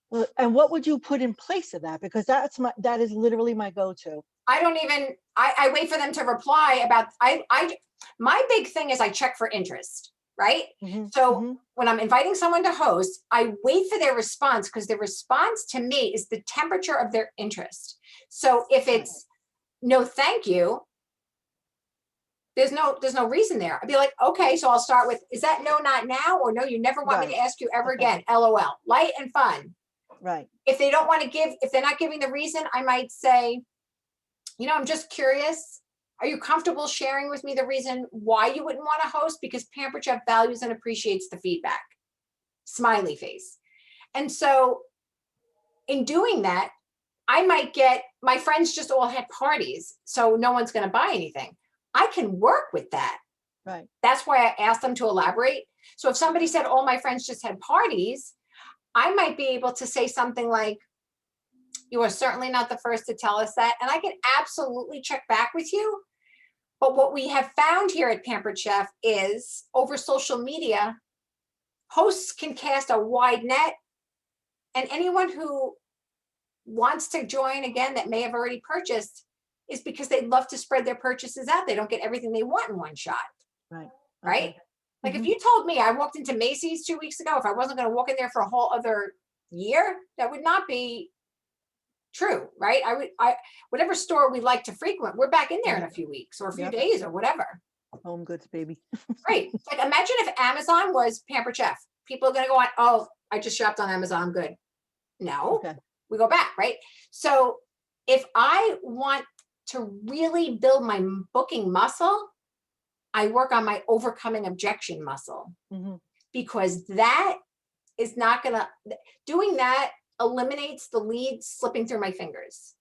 Well, and what would you put in place of that? Because that is literally my go-to. I don't even, I wait for them to reply about, my big thing is I check for interest, right? So when I'm inviting someone to host, I wait for their response because their response to me is the temperature of their interest. So if it's no, thank you, there's no reason there. I'd be like, okay, so I'll start with, is that no, not now? Or no, you never want me to Right. ask you ever Okay. again, LOL, light and fun. Right. If they don't want to give, if they're not giving the reason, I might say, I'm just curious. Are you comfortable sharing with me the reason why you wouldn't want to host? Because Pampered Chef values and appreciates the feedback. Smiley face. And so in doing that, I might get, my friends just all had parties, so no one's going to buy anything. I can work with that. Right. That's why I asked them to elaborate. So if somebody said all my friends just had parties, I might be able to say something like, you are certainly not the first to tell us that. And I can absolutely check back with you. But what we have found here at Pampered Chef is over social media, hosts can cast a wide net, and anyone who wants to join again that may have already purchased is because they'd love to spread their purchases out. They don't get everything they want in one shot. Right. Right? Okay. Like if Mhm. you told me I walked into Macy's 2 weeks ago, if I wasn't going to walk in there for a whole other year, that would not be true, right? Whatever store we like to frequent, we're back in there in a few weeks or a few Yep. days or whatever. Home goods, baby. Right. Like imagine if Amazon was Pampered Chef. People are going to go on, oh, I just shopped on Amazon. I'm good. No, Okay. we go back, right? So if I want to really build my booking muscle, I work on my overcoming objection muscle, Mhm. because that is not gonna, doing that eliminates the leads slipping through my fingers.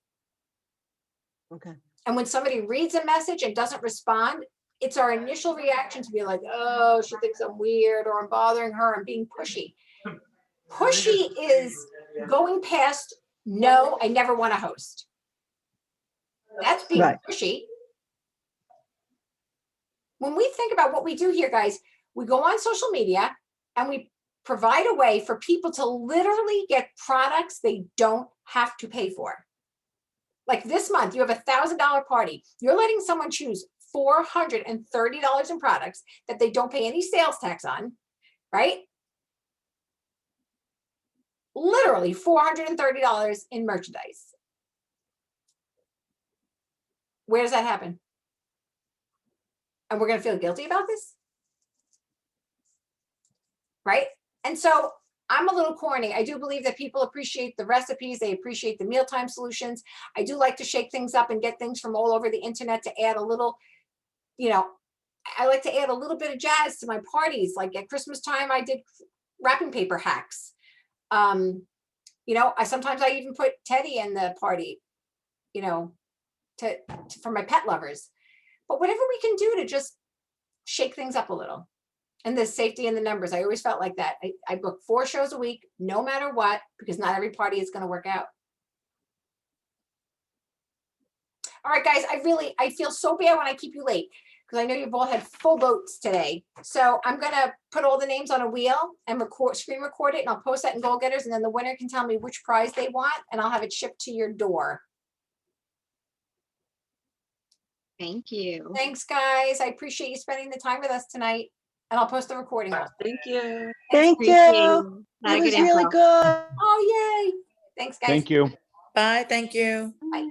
Okay. And when somebody reads a message and doesn't respond, it's our initial reaction to be like, oh, she thinks I'm weird or I'm bothering her, I'm being pushy. Pushy is going past, no, I never want to host. That's being Right. pushy. When we think about what we do here, guys, we go on social media and we provide a way for people to literally get products they don't have to pay for. Like this month, you have $1,000 party. You're letting someone choose $430 in products that they don't pay any sales tax on, right? Literally $430 in merchandise. Where does that happen? And we're going to feel guilty about this? Right? And so I'm a little corny. I do believe that people appreciate the recipes. They appreciate the mealtime solutions. I do like to shake things up and get things from all over the internet to add a little, I like to add a little bit of jazz to my parties. Like at Christmas time, I did wrapping paper hacks. Sometimes I even put Teddy in the party, for my pet lovers. But whatever we can do to just shake things up a little. And the safety in the numbers. I always felt like that. I book 4 shows a week, no matter what, because not every party is going to work out. All right, guys, I feel so bad when I keep you late because I know you've all had full boats today. So I'm going to put all the names on a wheel and screen record it, and I'll post that in Goal Getters, and then the winner can tell me which prize they want, and I'll have it shipped to your door. Thank you. Thanks, guys. I appreciate you spending the time with us tonight, and I'll post the recording. Thank you. Thank Appreciate you. you. Had It a was good really info. good. Oh, yay. Thanks, guys. Thank you. Bye. Thank you. Bye.